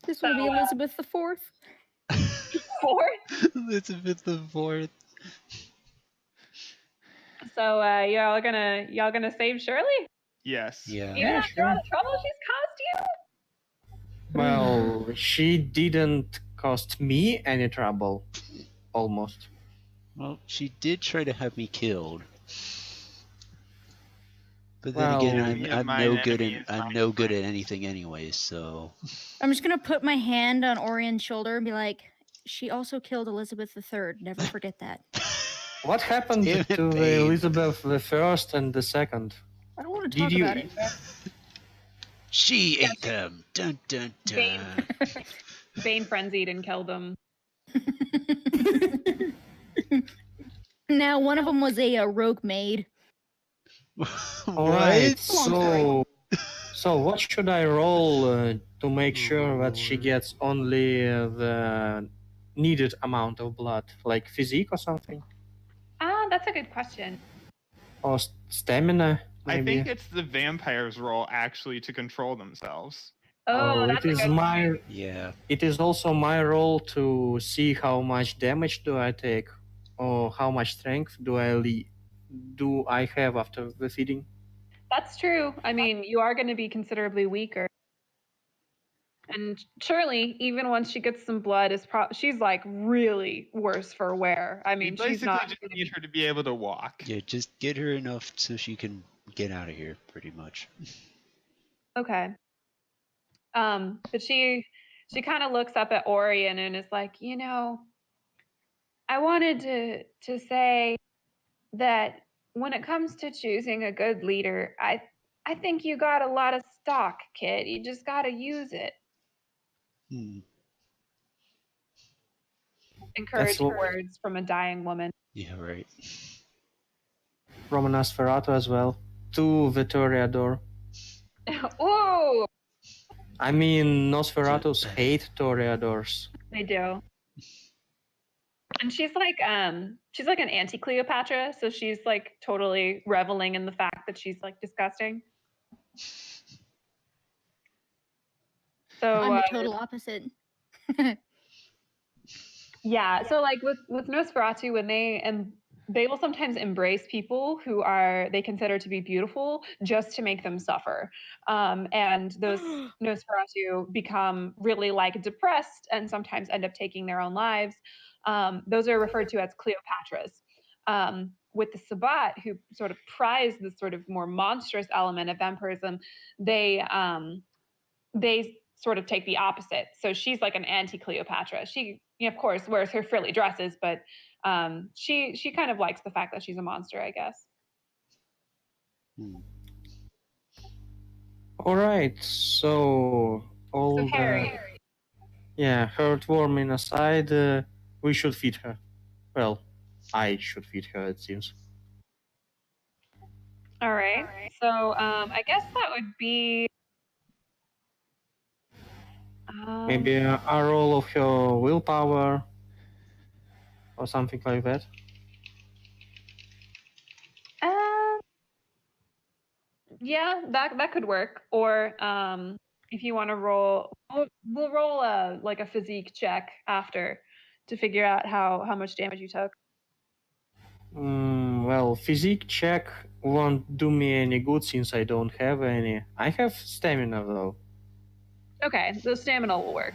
This will be Elizabeth the Fourth. Fourth? Elizabeth the Fourth. So y'all gonna save Shirley? Yes. Yeah. Even after all the trouble she's caused you? Well, she didn't cost me any trouble, almost. Well, she did try to have me killed. But then Well, again, I'm no good at anything anyway, so. I'm just gonna put my hand on Orion's shoulder and be like, she also killed Elizabeth III. Never forget that. What happened to the Elizabeth the First and the Second? I don't want to talk about it. She ate them. Dun dun dun. Bane frenzied and killed them. Now, one of them was a rogue maid. All right. So what should I roll to make sure that she gets only the needed amount of blood, like physique or something? That's a good question. Or stamina, maybe? I think it's the vampire's role actually to control themselves. Oh, that's it is a good my. point. Yeah. It is also my role to see how much damage do I take, or how much strength do I have after the feeding. That's true. I mean, you are going to be considerably weaker. And Shirley, even once she gets some blood, she's like really worse for wear. I mean, We she's basically not. just need her to be able to walk. Yeah, just get her enough so she can get out of here, pretty much. Okay. But she kind of looks up at Orion and is like, I wanted to say that when it comes to choosing a good leader, I think you got a lot of stock, kid. You just got to use it. Encouraging words from a dying woman. Yeah, right. From a Nosferatu as well. To the Toreador. Ooh! I mean, Nosferatus hate Toreadors. They do. And she's like an anti-Cleopatra, so she's like totally reveling in the fact that she's like disgusting. So I'm the total opposite. Yeah, so like with Nosferatu, when they will sometimes embrace people who they consider to be beautiful just to make them suffer, and those Nosferatu become really like depressed and sometimes end up taking their own lives. Those are referred to as Cleopatras. With the Sabbat, who sort of prize this sort of more monstrous element of vampirism, they sort of take the opposite. So she's like an anti-Cleopatra. She, of course, wears her frilly dresses, but she kind of likes the fact that she's a monster, I guess. All right, so Harry. Yeah, heartwarming aside, we should feed her. Well, I should feed her, it seems. All right. So I guess that would be maybe a roll of her willpower or something like that. Yeah, that could work. Or if you want to roll, we'll roll a physique check after to figure out how much damage you took. Well, physique check won't do me any good since I don't have any. I have stamina though. Okay, the stamina will work.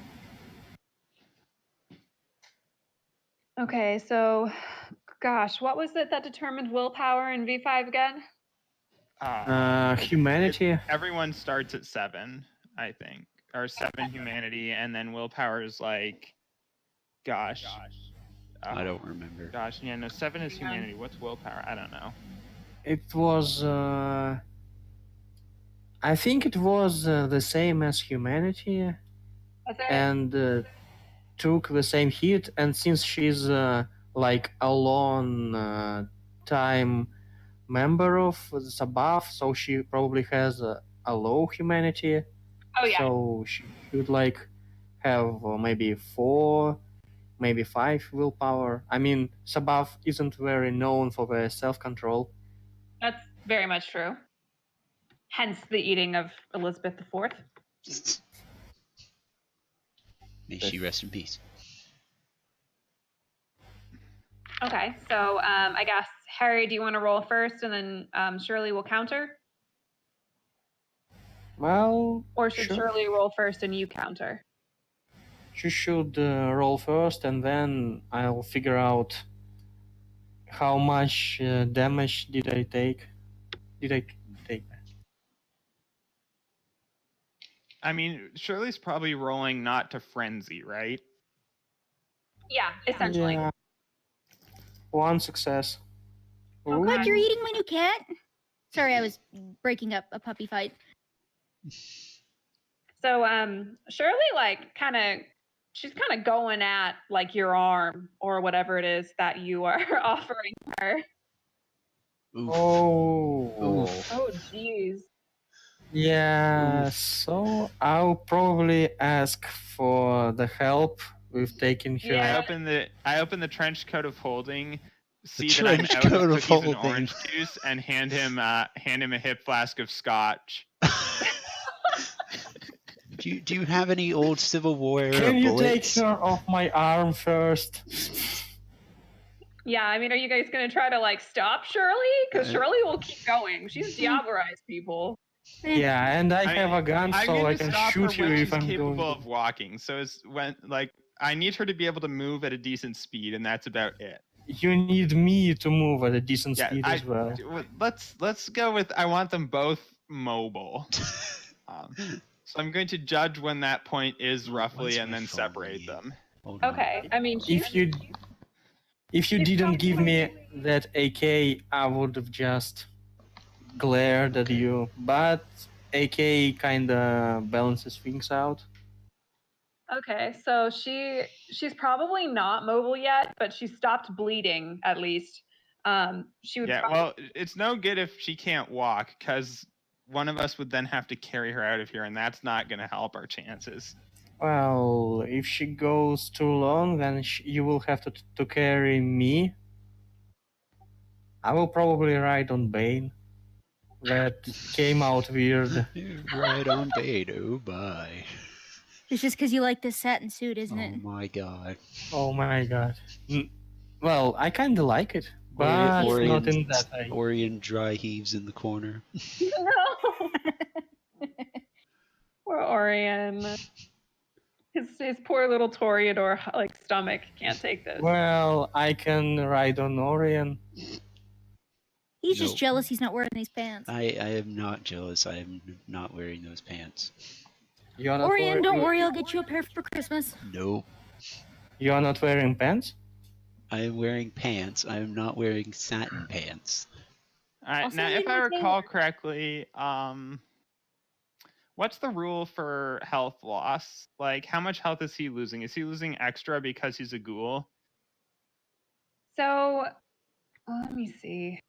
Okay, so, gosh, what was it that determined willpower in V5 again? Humanity. Everyone starts at 7, I think, or 7 humanity, and then willpower is like, gosh. I don't remember. Gosh, yeah, no, 7 is humanity. What's willpower? I don't know. It was. I think it was the same as humanity, and took the same hit. And since she's like a long time member of the Sabbath, so she probably has a low humanity. Oh yeah. So she should like have maybe 4, maybe 5 willpower. I mean, Sabbath isn't very known for their self-control. That's very much true. Hence the eating of Elizabeth IV. May she rest in peace. Okay, so I guess, Harry, do you want to roll first and then Shirley will counter? Well, or should Shirley roll first and you counter? She should roll first, and then I'll figure out how much damage did I take. I mean, Shirley's probably rolling not to frenzy, right? Yeah, essentially. Yeah. 1 success. Oh, God, you're eating my new cat? Sorry, I was breaking up a puppy fight. So Shirley she's kind of going at like your arm or whatever it is that you are offering her. Oof. Oh. Oh jeez. Yeah, so I'll probably ask for the help with taking her. Yeah. I open the trench coat of holding, see that I'm out of cookies and orange juice, and hand him a hip flask of scotch. Do you have any old Civil War Can you bullets? take her off my arm first? Yeah, I mean, are you guys gonna try to like stop Shirley? Because Shirley will keep going. She's Diablerized people. Yeah, and I have a gun, I'm so going I to can stop shoot her you when if she's I'm capable going. of walking. So it's when like I need her to be able to move at a decent speed, and that's about it. You need me to move at a decent speed as well. Let's go with I want them both mobile. So I'm going to judge when that point is roughly, and then separate them. Okay, I mean, If you didn't give me that AK, I would have just glared at you. But AK kinda balances things out. okay, so she's probably not mobile yet, but she stopped bleeding at least. She would. Yeah, well, it's no good if she can't walk, because one of us would then have to carry her out of here, and that's not going to help our chances. Well, if she goes too long, then you will have to carry me. I will probably ride on Bane. That came out weird. Ride on Bane, oh my. It's just because you like this satin suit, isn't it? Oh my god. Oh my god. Well, I kinda like it, but not in that way. Orion dry heaves in the corner. No. Poor Orion. His poor little Toreador like stomach can't take this. Well, I can ride on Orion. He's just jealous he's not wearing these pants. I am not jealous. I am not wearing those pants. Orion, don't worry, I'll get you a pair for Christmas. Nope. You're not wearing pants? I am wearing pants. I am not wearing satin pants. Alright, now if I recall correctly, what's the rule for health loss? Like, how much health is he losing? Is he losing extra because he's a ghoul? So, let me see.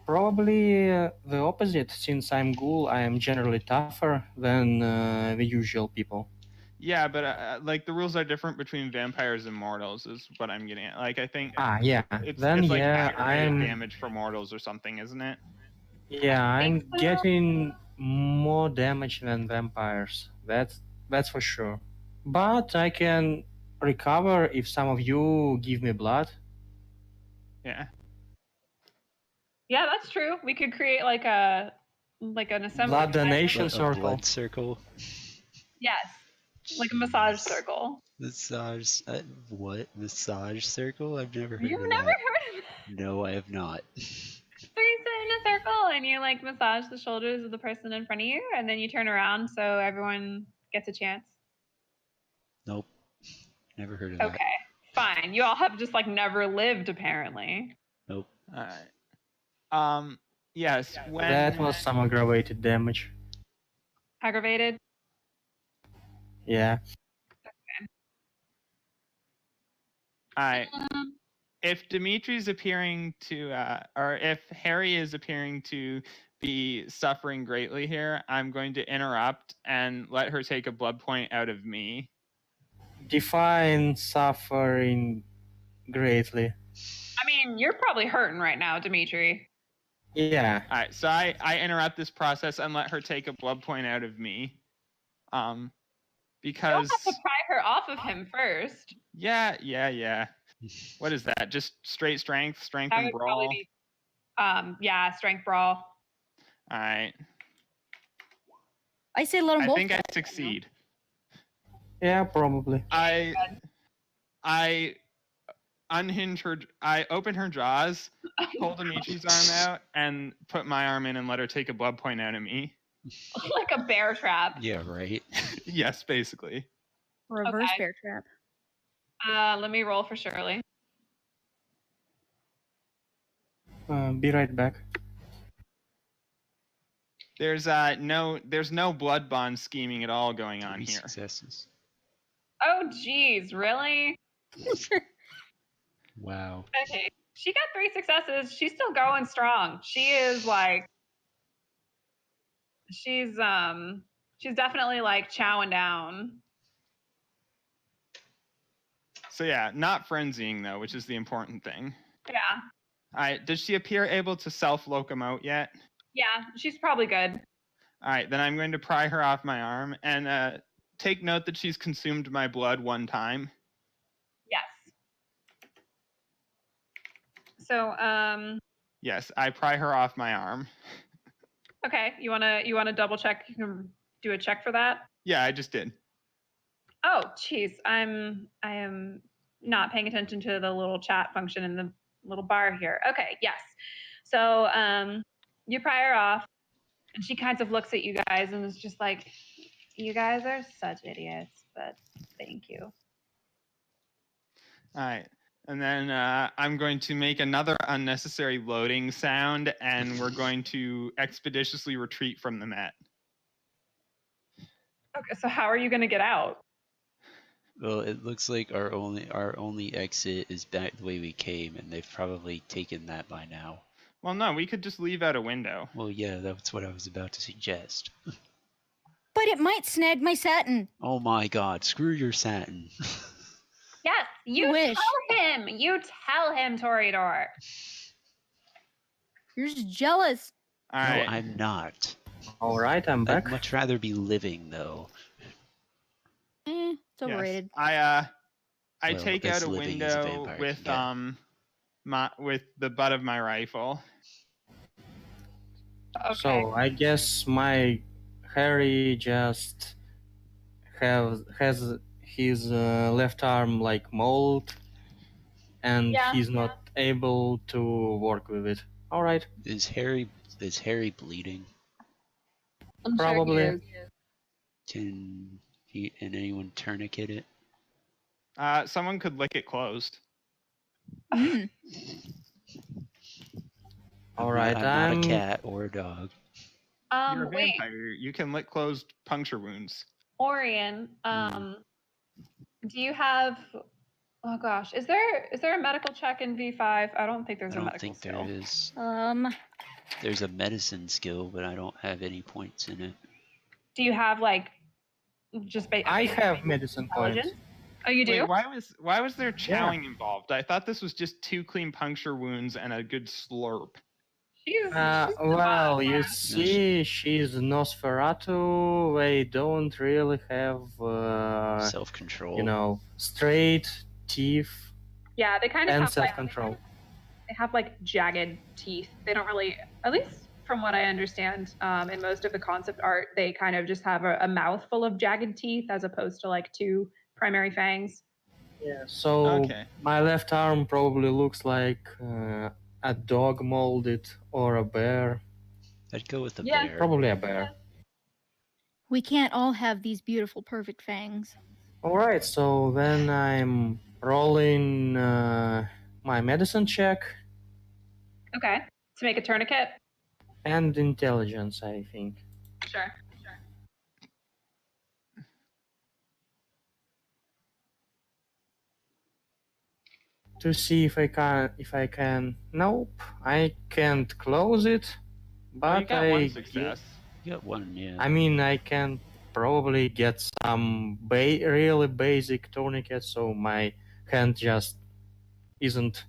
Probably the opposite. Since I'm ghoul, I am generally tougher than the usual people. Yeah, but like the rules are different between vampires and mortals, is what I'm getting at. Like, I think. Yeah. It's Then like yeah, I'm damage for mortals or something, isn't it? Yeah, I'm getting more damage than vampires. That's for sure. But I can recover if some of you give me blood. Yeah. Yeah, that's true. We could create like an assembly. Blood donation circle. Blood circle. Yes, like a massage circle. Massage. What? Massage circle? I've never heard of that. You've never heard of that? No, I have not. So you sit in a circle and you like massage the shoulders of the person in front of you, and then you turn around so everyone gets a chance. Nope. Never heard of that. Okay, fine. You all have just like never lived apparently. Nope. All right. Yes. When That was some aggravated damage. Aggravated? Yeah. Okay. Alright. If Dimitri's appearing to, or if Harry is appearing to be suffering greatly here, I'm going to interrupt and let her take a blood point out of me. Define suffering greatly. I mean, you're probably hurting right now, Dimitri. Yeah. Alright, so I interrupt this process and let her take a blood point out of me. Because... You'll have to pry her off of him first. Yeah. What is that? Just straight strength and brawl? Yeah, strength brawl. Alright. I say let him both. I think I succeed. Yeah, probably. I unhinge her. I open her jaws, pull Dimitri's arm out, and put my arm in and let her take a blood point out of me. Like a bear trap. Yeah, right. Yes, basically. Reverse bear trap. Let me roll for Shirley. Be right back. There's no blood bond scheming at all going on here. Successes. Oh, geez, really? Wow. Okay, she got 3 successes. She's still going strong. She is like, she's definitely like chowing down. So yeah, not frenzying though, which is the important thing. Yeah. Alright, does she appear able to self-locomote yet? Yeah, she's probably good. Alright, then I'm going to pry her off my arm, and take note that she's consumed my blood one time. Yes. So, Yes, I pry her off my arm. okay, you wanna double check? You can do a check for that. Yeah, I just did. Oh, geez, I am not paying attention to the little chat function in the little bar here. Okay, yes. So, you pry her off, and she kind of looks at you guys and is just like, "You guys are such idiots, but thank you." All right. And then I'm going to make another unnecessary loading sound, and we're going to expeditiously retreat from the Met. Okay, so how are you going to get out? Well, it looks like our only exit is back the way we came, and they've probably taken that by now. Well, no, we could just leave out a window. Well, yeah, that's what I was about to suggest. But it might snag my satin. Oh my god, screw your satin. Yes, you Wish. tell him. You tell him, Toreador. You're just jealous. All No, right. I'm not. All right, I'm back. I'd much rather be living, though. It's Yes. overrated. I Well, take that's out a living as a window vampire with can with the butt of my rifle. Okay. So I guess my Harry just has his left arm like mold, and Yeah. he's not able to work with it. All right, Is Harry bleeding? I'm probably. Sure Can anyone tourniquet it? Someone could lick it closed. Mm. All right, I'm not a cat or a dog. You're a wait, vampire. You can lick closed puncture wounds. Orion. Do you have? Oh gosh, is there a medical check in V5? I don't think there's I a don't medical think skill. there is. There's a medicine skill, but I don't have any points in it. Do you have like just I have medicine points. intelligence? Oh, you do? Wait, why was there chowing involved? I thought this was just 2 clean puncture wounds and a good slurp. She's Well, you see, she's Nosferatu. They don't really have, Self-control. you know, straight teeth yeah, they kind of and have like self-control. they have like jagged teeth. They don't really, at least from what I understand, in most of the concept art, they kind of just have a mouth full of jagged teeth as opposed to like 2 primary fangs. Yeah, so my left arm probably looks like a dog molded or a bear. I'd go with the Yeah. bear. Probably a bear. We can't all have these beautiful, perfect fangs. All right, so then I'm rolling my medicine check Okay. To make a tourniquet? and intelligence, I think. Sure. To see if I can. Nope, I can't close it. But You got one success. You got one, yeah. I mean, I can probably get some really basic tourniquet, so my hand just isn't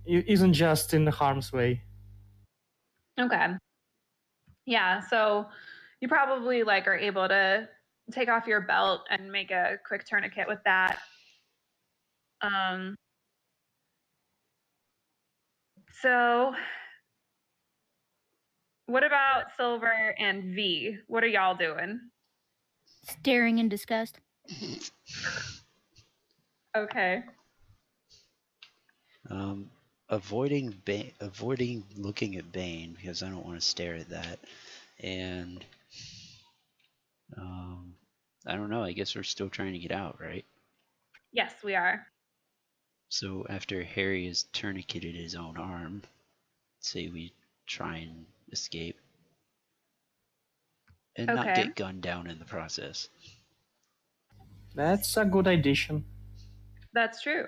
isn't just in harm's way. Okay. Yeah, so you probably like are able to take off your belt and make a quick tourniquet with that. So what about Silver and V? What are y'all doing? Staring in disgust. Okay. Avoiding looking at Bane because I don't want to stare at that, and I don't know. I guess we're still trying to get out, right? Yes, we are. So after Harry has tourniqueted his own arm, say we try and escape and not get gunned down in the process. That's a good addition. That's true.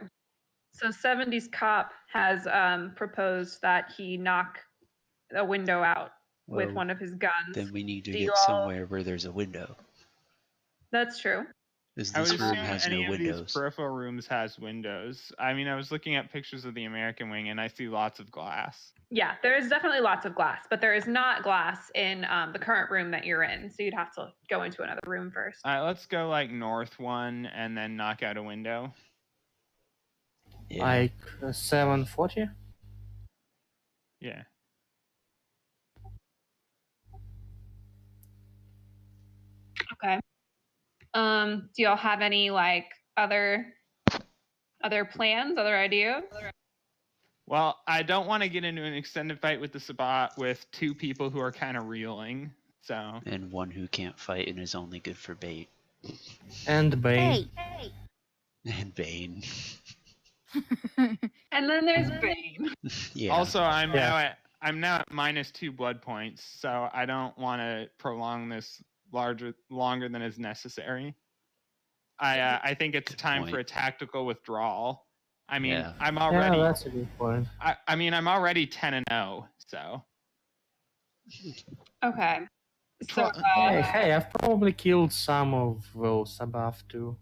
So 70s Cop has proposed that he knock a window out with one of his guns. Then we need to get somewhere where there's a window. That's true. I would This room assume has any no of these windows. peripheral rooms has windows. I mean, I was looking at pictures of the American wing, and I see lots of glass. Yeah, there is definitely lots of glass, but there is not glass in the current room that you're in. So you'd have to go into another room first. All right, let's go like north one and then knock out a window. Yeah. Like 740? Yeah. Okay. Do y'all have any like other plans, other ideas? Well, I don't want to get into an extended fight with the Sabat with two people who are kind of reeling. So. And one who can't fight and is only good for bait. And Bane. Hey. And Bane. And then there's Bane. Yeah. Also, I'm now at -2 blood points, so I don't want to prolong this longer than is necessary. I think it's time for a tactical withdrawal. I mean, I'm already. Yeah, that's a good point. I mean, I'm already 10-0, so. Okay. So hey, I've probably killed some of those above too.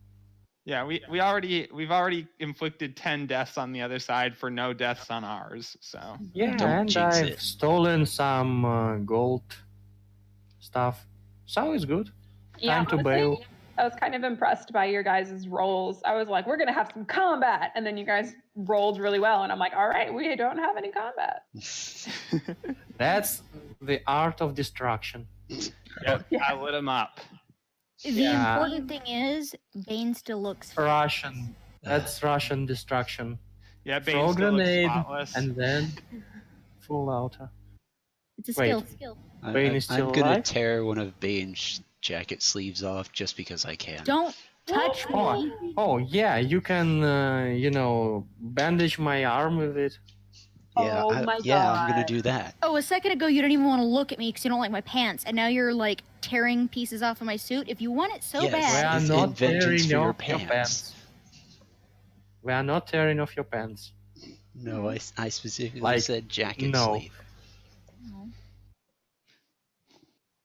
Yeah, we've already inflicted 10 deaths on the other side for no deaths on ours. So yeah, Don't and jinx I've it. stolen some gold stuff, so it's good. yeah, Time to honestly, bail. I was kind of impressed by your guys' rolls. I was like, we're gonna have some combat, and then you guys rolled really well, and I'm like, all right, we don't have any combat. That's the art of destruction. yep, I lit him up. The important thing is, Bane still looks Russian. That's Russian destruction. Yeah, Throw Bane a still looks grenade spotless. and then full auto. It's a Wait. skill. Bane is still I'm gonna alive? tear one of Bane's jacket sleeves off just because I can. Don't touch me. Oh yeah, you can, bandage my arm with it. Yeah, Oh my I'm gonna God. do that. Oh, a second ago you didn't even want to look at me because you don't like my pants, and now you're like tearing pieces off of my suit. If you want it so Yes. We bad, are It's not in vengeance tearing for your off your pants. pants. We are not tearing off your pants. No, I specifically Like, said jacket no. sleeve. No.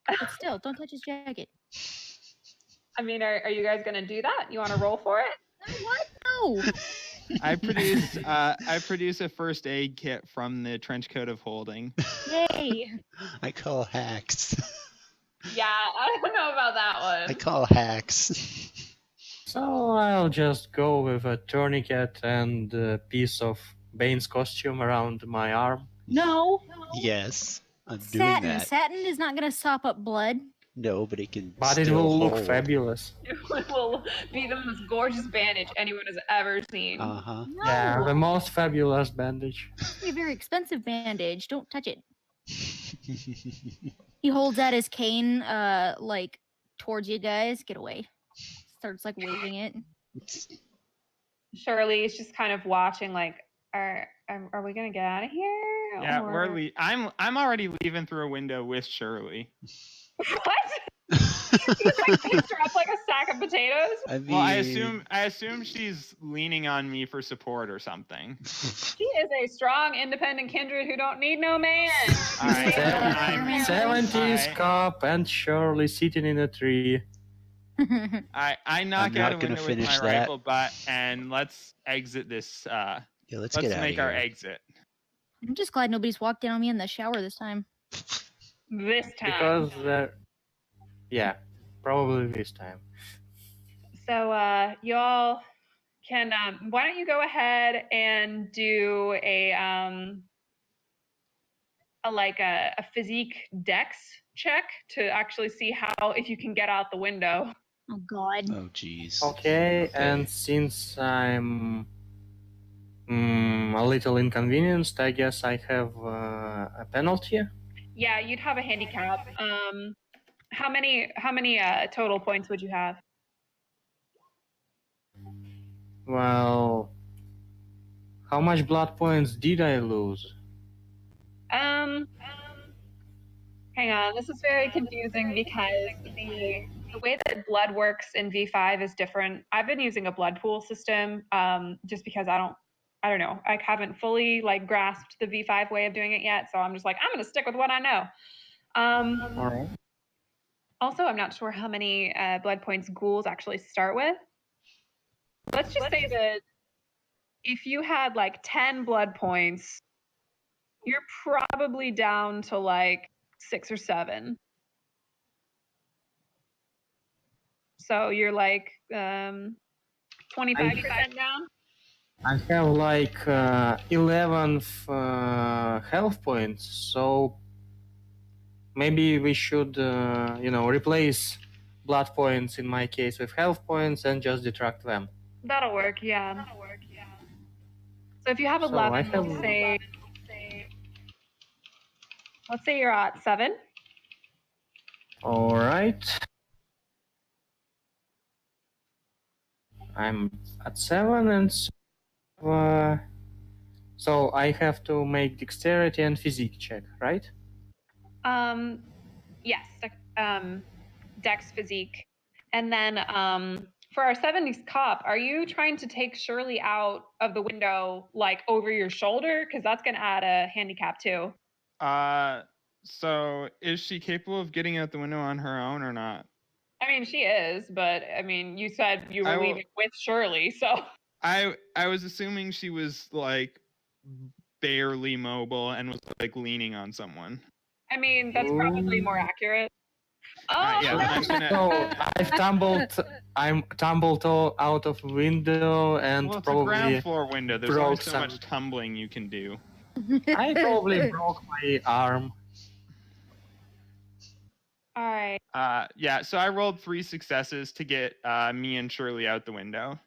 But still, don't touch his jacket. I mean, are you guys gonna do that? You want to roll for it? What? No. I produce a first aid kit from the trench coat of holding. Yay. I call hacks. Yeah, I don't know about that one. I call hacks. So I'll just go with a tourniquet and a piece of Bane's costume around my arm. No. Yes, I'm doing that. Satin is not going to sop up blood. No, but it can. But it still will look hold. fabulous. It will be the most gorgeous bandage anyone has ever seen. Uh-huh. No. Yeah, the most fabulous bandage. It's a very expensive bandage. Don't touch it. He holds out his cane, like, towards you guys. Get away. Starts, like, waving it. Shirley is just kind of watching, like, are we gonna get out of here? Yeah, Or- I'm already leaving through a window with Shirley. What? He's like picked her up like a sack of potatoes. I mean, Well, I assume she's leaning on me for support or something. She is a strong, independent kindred who don't need no man. All right, I'm 70s cop and Shirley sitting in a tree. I knock I'm out not a gonna window with finish my that. rifle butt, and let's exit this. yeah, let's Let's get out make of our here. exit. I'm just glad nobody's walked in on me in the shower this time. This time. Because, yeah, probably this time. So y'all can why don't you go ahead and do a physique dex check to actually see how if you can get out the window. Oh, God. Oh, jeez. Okay, and since I'm a little inconvenienced, I guess I have a penalty. Yeah, you'd have a handicap. How many total points would you have? Well, how much blood points did I lose? Hang on, this is very confusing because the way that blood works in V5 is different. I've been using a blood pool system just because I don't know. I haven't fully like grasped the V5 way of doing it yet, so I'm just like I'm gonna stick with what I know. All right. Also, I'm not sure how many blood points ghouls actually start with. Let's just say that if you had like 10 blood points, you're probably down to like 6 or 7. So you're like 25% down. I have like 11 health points, so maybe we should, replace blood points in my case with health points and just detract them. That'll work, yeah. So if you have 11, let's say you're at 7. All right. I'm at 7, and so I have to make dexterity and physique check, right? Yes, dex, physique. And then for our 70s cop, are you trying to take Shirley out of the window, like over your shoulder? Because that's going to add a handicap too. So is she capable of getting out the window on her own or not? I mean, she is, but I mean, you said you were leaving with Shirley, so. I was assuming she was like barely mobile and was like leaning on someone. I mean, that's probably more accurate. Yeah, so I'm tumbled out of window and it's probably a ground floor window. There's only so some... much tumbling you can do. I probably broke my arm. All right. Yeah, so I rolled 3 successes to get me and Shirley out the window.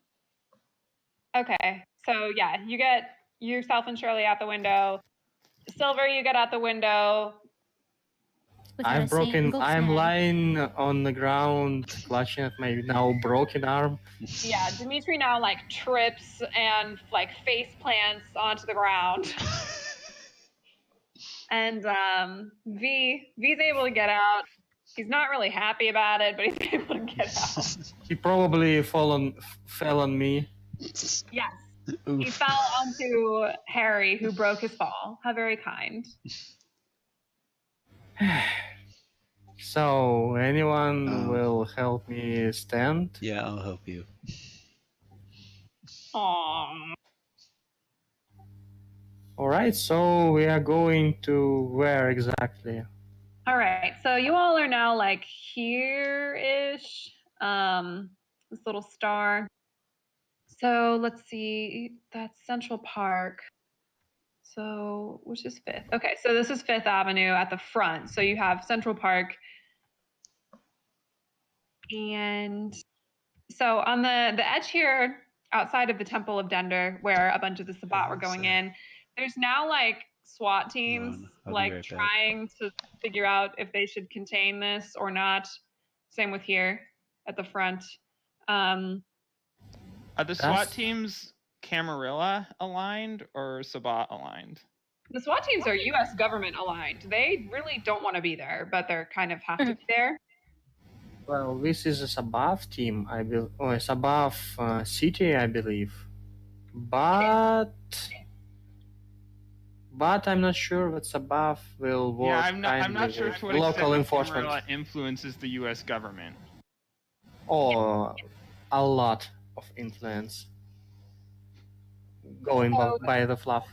Okay, so yeah, you get yourself and Shirley out the window. Silver, you get out the window. I'm broken. I'm lying on the ground, clutching at my now broken arm. Yeah, Dimitri now like trips and like face plants onto the ground. And V's able to get out. He's not really happy about it, but he's able to get out. He probably fell on me. Yes. He fell onto Harry, who broke his fall. How very kind. So, anyone will help me stand? Yeah, I'll help you. Aww. Alright, so we are going to where exactly? Alright, so you all are now like here-ish. This little star. So let's see, that's Central Park. So, which is 5th? Okay, so this is 5th Avenue at the front. So you have Central Park. And so on the edge here, outside of the Temple of Dender, where a bunch of the Sabbat were going in, there's now like SWAT teams like trying to figure out if they should contain this or not. Same with here at the front. Are the SWAT teams Camarilla aligned or Sabbat aligned? The SWAT teams are U.S. government aligned. They really don't want to be there, but they're kind of have to be there. Well, this is a Sabbath team, I believe, or a Sabbath city, I believe. But I'm not sure that Sabbath will work. Yeah, I'm not sure to what local extent enforcement influences the U.S. government. Or a lot of influence going by the fluff.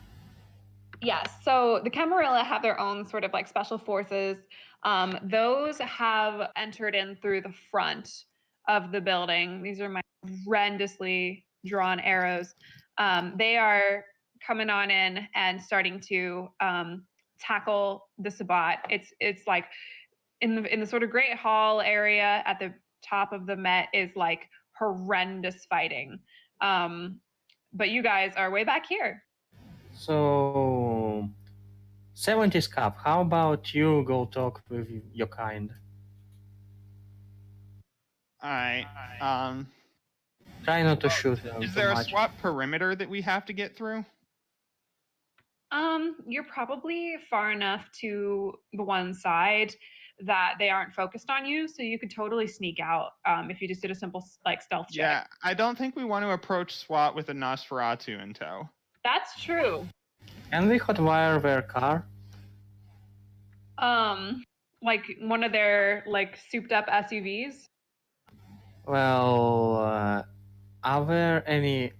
Yes, so the Camarilla have their own sort of like special forces. Those have entered in through the front of the building. These are my horrendously drawn arrows. They are coming on in and starting to tackle the Sabbat. It's like in the sort of Great Hall area at the top of the Met is like horrendous fighting. But you guys are way back here. So, 70s Cup, how about you go talk with your kind? Alright, try not to shoot them. Is there a SWAT perimeter that we have to get through? You're probably far enough to the one side that they aren't focused on you, so you could totally sneak out if you just did a simple like stealth check. Yeah, I don't think we want to approach SWAT with a Nosferatu in tow. That's true. Can we hotwire their car? like one of their like souped up SUVs? Well, are there any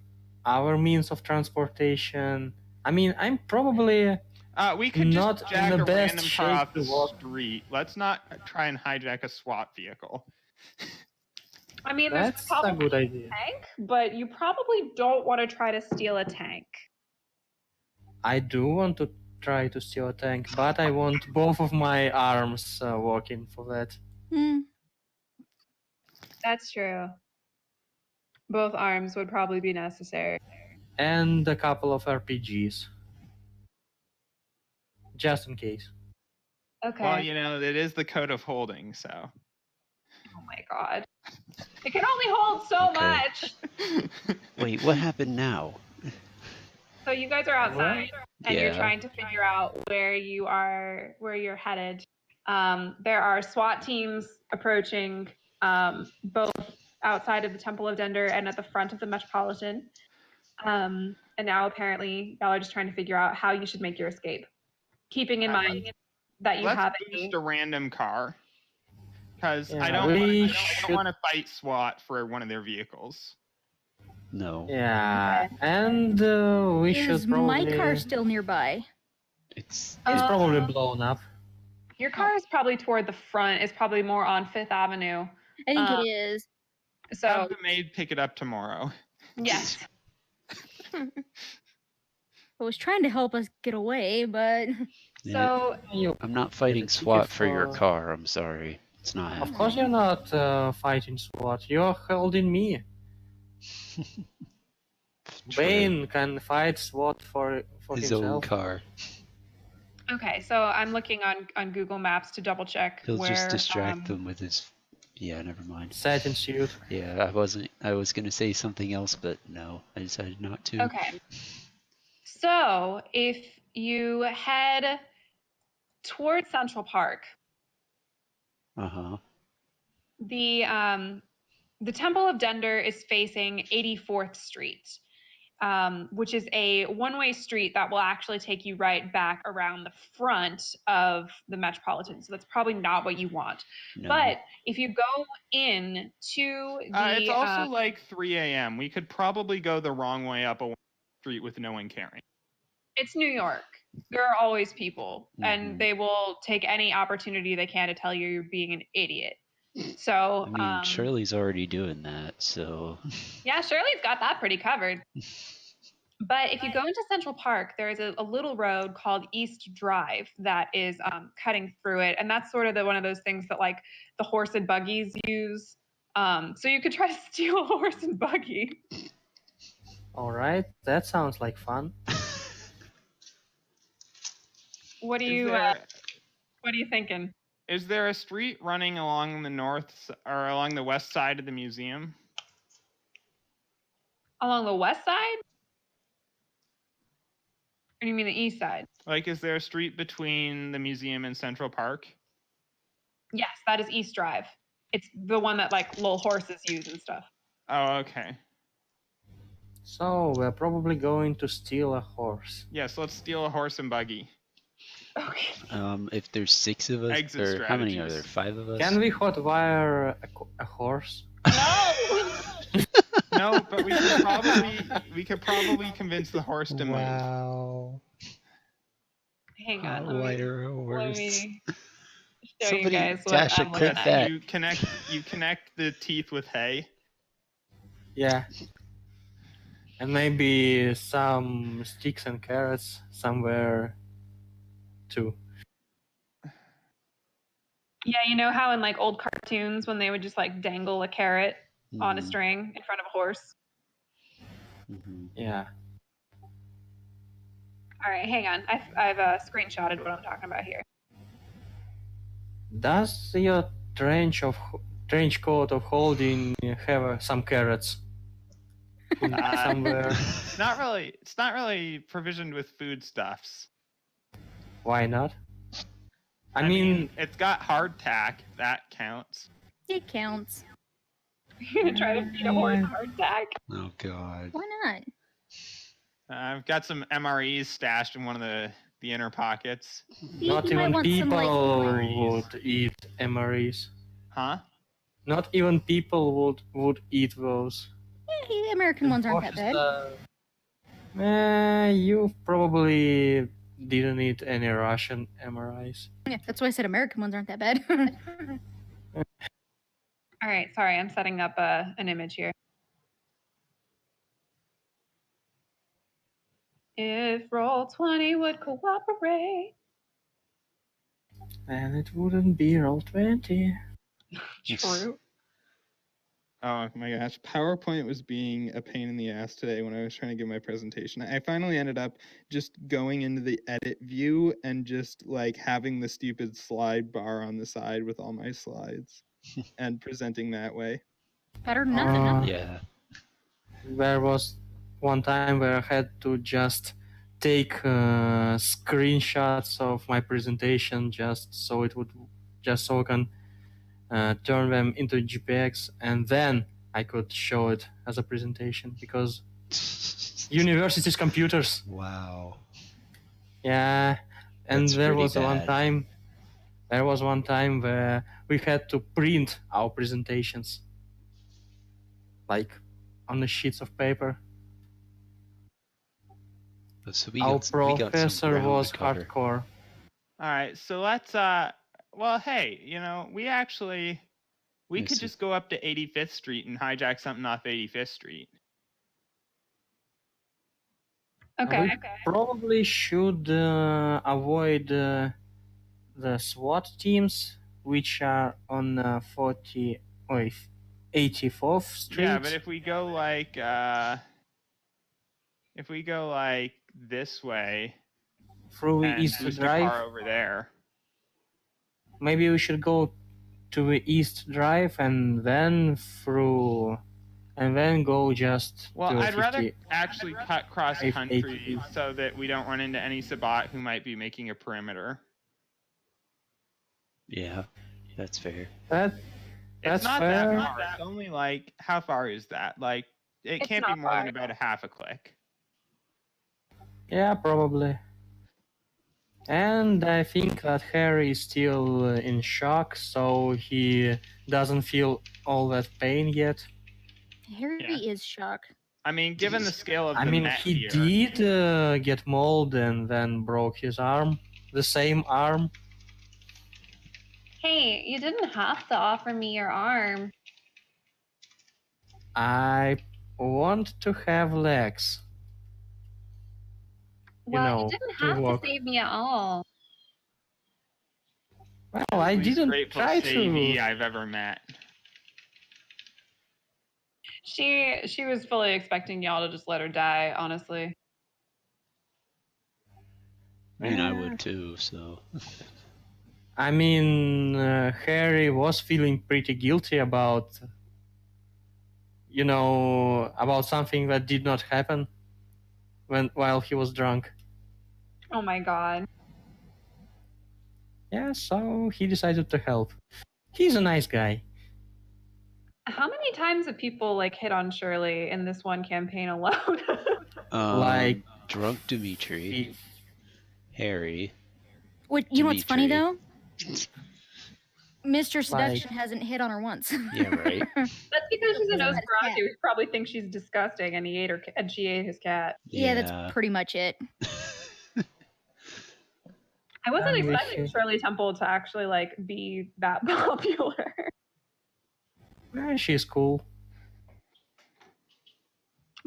other means of transportation? I mean, I'm probably We could not just in jack the a best random car shape off the to walk. street. Let's not try and hijack a SWAT vehicle. I mean, That's there's a probably good idea. a tank, but you probably don't want to try to steal a tank. I do want to try to steal a tank, but I want both of my arms working for that. That's true. Both arms would probably be necessary. And a couple of RPGs. Just in case. Okay. Well, you know, it is the code of holding, so. Oh my god. It can only hold so much. Wait, what happened now? So you guys are outside and you're Yeah. trying to figure out where you're headed. There are SWAT teams approaching both outside of the Temple of Dender and at the front of the Metropolitan. And now apparently y'all are just trying to figure out how you should make your escape. Keeping in mind that you have a random car. Because Yeah, I don't want to fight SWAT for one of their vehicles. No. Yeah, and we should probably... my car still nearby? It's probably blown up. Your car is probably toward the front. It's probably more on Fifth Avenue. I think it is. So have the maid pick it up tomorrow. Yes. I was trying to help us get away, but... So I'm not fighting SWAT for your car. I'm sorry. It's not happening. Of course you're not fighting SWAT. You're holding me. Bane can fight SWAT for his himself. own car. Okay, so I'm looking on Google Maps to double check He'll where just distract them with his... Yeah, never mind. Satin suit. Yeah, I was gonna say something else, but no, I decided not to. Okay. So if you head towards Central Park, Uh-huh. the Temple of Dender is facing 84th Street, which is a one-way street that will actually take you right back around the front of the Metropolitan. So that's probably not what you want. No. But if you go in to the... It's also like 3 a.m. We could probably go the wrong way up a street with no one caring. It's New York. There are always people, and they will take any opportunity they can to tell you you're being an idiot. So, I mean, Shirley's already doing that, so... Yeah, Shirley's got that pretty covered. But if you go into Central Park, there is a little road called East Drive that is cutting through it, and that's sort of one of those things that like the horse and buggies use. So you could try to steal a horse and buggy. All right, that sounds like fun. What are you thinking? Is there a street running along the north or along the west side of the museum? Along the west side? Or you mean the east side? Like, is there a street between the museum and Central Park? Yes, that is East Drive. It's the one that like little horses use and stuff. Oh, okay. So we're probably going to steal a horse. Yes, let's steal a horse and buggy. Okay. If there's 6 of us, Exit or how many are strategies. there? 5 of us? Can we hotwire a horse? No. No, but we could probably convince the horse to move. Wow. Hang on. Hotwire a Let horse. me show Somebody you guys what dash I'm a looking clip at. that. You connect the teeth with hay. Yeah. And maybe some sticks and carrots somewhere too. Yeah, you know how in like old cartoons when they would just like dangle a carrot on a string in front of a horse? Yeah. All right, hang on. I've screenshotted what I'm talking about here. Does your trench coat of holding have some carrots? Somewhere. It's not really provisioned with foodstuffs. Why not? I mean, it's got hardtack. That counts. It counts. You're gonna try to feed a horse hardtack. Oh god. Why not? I've got some MREs stashed in one of the inner pockets. Not You might even want some, people like- would eat MREs. Huh? Not even people would eat those. the American ones aren't that bad. You probably didn't eat any Russian MRIs. Yeah, that's why I said American ones aren't that bad. All right, sorry, I'm setting up an image here. If Roll20 would cooperate. And it wouldn't be Roll20. True. Oh my gosh, PowerPoint was being a pain in the ass today when I was trying to give my presentation. I finally ended up just going into the edit view and just like having the stupid slide bar on the side with all my slides and presenting that way. Better than nothing, huh? Yeah. There was one time where I had to just take screenshots of my presentation just so I can turn them into JPEGs, and then I could show it as a presentation because university's computers. Wow. Yeah, and That's there pretty was one bad. time. There was one time where we had to print our presentations, like on the sheets of paper. So Our we got some professor ground was to cover. hardcore. All right, so let's well, hey, we Yes, could sir. just go up to 85th Street and hijack something off 85th Street. Okay. We probably should avoid the SWAT teams, which are on 84th Street. Yeah, but if we go like this way through and East boost a Drive, car over there. maybe we should go to the East Drive and then go just Well, to I'd 50. rather actually cut cross country 80. so that we don't run into any Sabat who might be making a perimeter. Yeah, that's fair. It's That's not fair. that far. It's only like, how far is that? Like, it It's can't be not more than far. about a half a click. Yeah, probably. And I think that Harry is still in shock, so he doesn't feel all that pain yet. Harry Yeah. is shocked. I mean, given the scale of I the mean, net he here, did get mauled and then broke his arm. The same arm. Hey, you didn't have to offer me your arm. I want to have legs. Well, you know, didn't to have to walk. save me at all. Well, I least didn't grateful try savee to. I've ever met. She was fully expecting y'all to just let her die, honestly. I mean, I would too, so. I mean, Harry was feeling pretty guilty about, about something that did not happen while he was drunk. Oh my god. Yeah, so he decided to help. He's a nice guy. How many times have people like hit on Shirley in this one campaign alone? Like drunk Dimitri, Harry. You know what's funny Dimitri. though? Mr. Seduction hasn't hit on her once. Yeah, right. That's because she's a Cat. Nosferatu. He probably thinks she's disgusting, and she ate his cat. Yeah, that's pretty much it. I wasn't I'm with expecting you. Shirley Temple to actually like be that popular. Yeah, she's cool.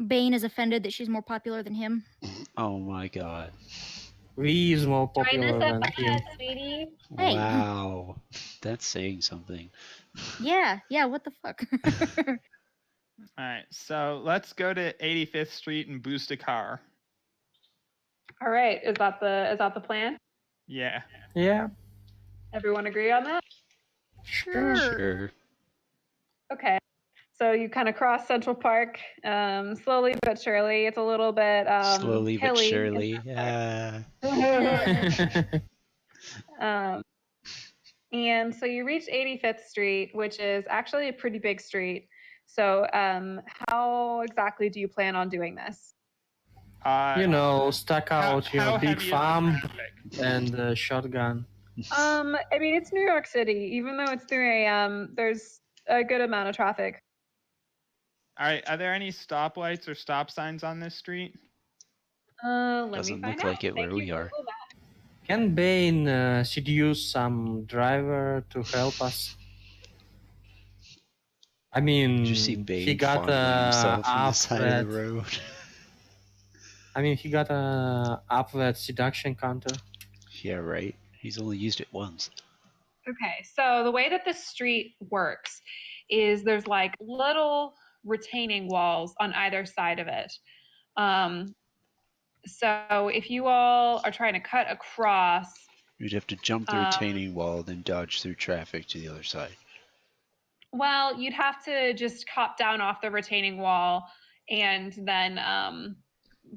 Bane is offended that she's more popular than him. Oh my god. V is more Join popular us than up him. ahead, sweetie. Hey. Wow. That's saying something. Yeah, what the fuck? All right, so let's go to 85th Street and boost a car. All right, is that the plan? Yeah. Yeah, Everyone agree on that? Sure. Okay. So you kind of cross Central Park, slowly but surely. It's a little bit Slowly but hilly. surely. Yeah. And so you reach 85th Street, which is actually a pretty big street. So how exactly do you plan on doing this? Stuck out your big heavy is the thumb traffic? and a shotgun. I mean, it's New York City. Even though it's 3 a.m., there's a good amount of traffic. All right, are there any stoplights or stop signs on this street? Let Doesn't me find look out. like it where Thank you, we are. Google Maps. Can Bane seduce some driver to help us? I mean, Did you see Bane he got fondling himself on the up side of the road? I mean, he got up that seduction counter. Yeah, right. He's only used it once. Okay, so the way that this street works is there's like little retaining walls on either side of it. So if you all are trying to cut across, You'd have to jump the retaining wall, then dodge through traffic to the other side. well, you'd have to just hop down off the retaining wall and then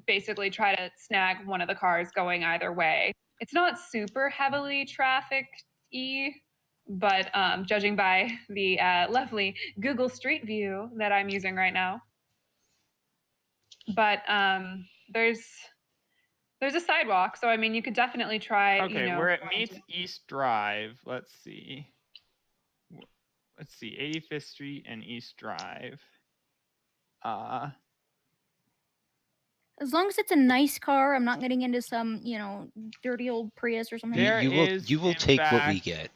basically try to snag one of the cars going either way. It's not super heavily traffic-y, but judging by the lovely Google Street View that I'm using right now. But there's a sidewalk, so I mean, you could definitely try. Okay, where it meets East Drive. Let's see. 85th Street and East Drive. As long as it's a nice car, I'm not getting into some, dirty old Prius or something. You will take what we get.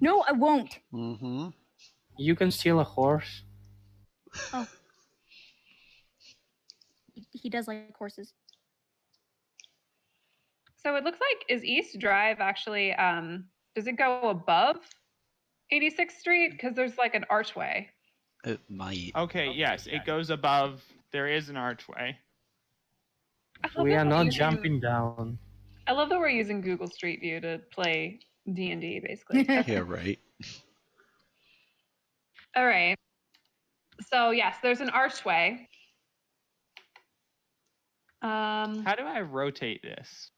No, I won't. Mm-hmm. You can steal a horse. Oh. He does like horses. So it looks like, is East Drive actually, does it go above 86th Street? Because there's like an archway. It might. Okay, yes, it goes above. There is an archway. We are not jumping down. I love that we're using Google Street View to play D&D, basically. Yeah, right. All right. So yes, there's an archway. How do I rotate this?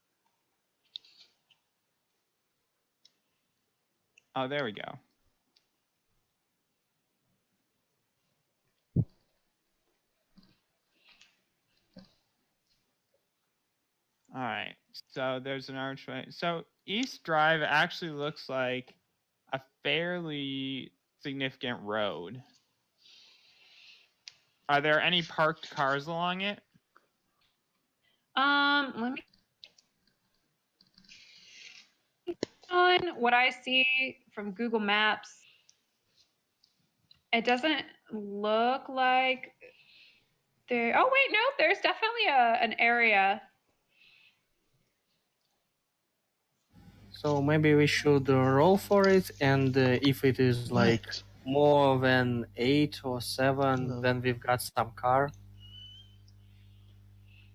Oh, there we go. All right, so there's an archway. So East Drive actually looks like a fairly significant road. Are there any parked cars along it? Let me. On what I see from Google Maps, it doesn't look like there. Oh wait, no, there's definitely an area. So maybe we should roll for it, and if it is like more than 8 or 7, then we've got some car.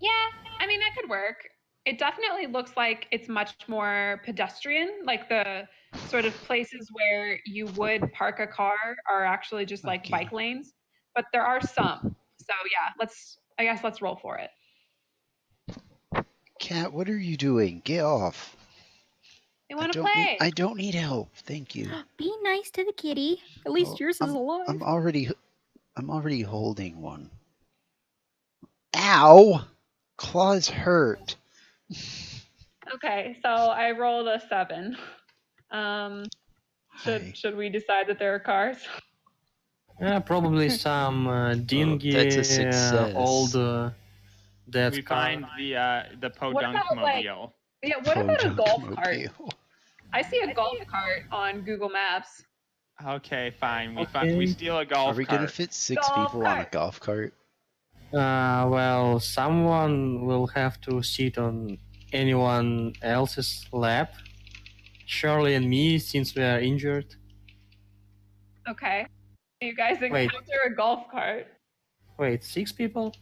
Yeah, I mean, that could work. It definitely looks like it's much more pedestrian. Like the sort of places where you would park a car are actually just like bike lanes, but there are some. So yeah, I guess let's roll for it. Cat, what are you doing? Get off. They want to play. I don't need help. Thank you. Be nice to the kitty. At least yours is alive. I'm already holding one. Ow! Claws hurt. Okay, so I rolled a 7. Should we decide that there are cars? Yeah, probably some dingy, old dead we car. Find the Podunk Mobile. What about a golf cart? I see a golf cart on Google Maps. Okay, fine. We steal a golf cart. Are we gonna fit 6 people on a golf cart? Well, someone will have to sit on anyone else's lap. Shirley and me, since we are injured. Okay. You guys encounter a golf cart. Wait, 6 people?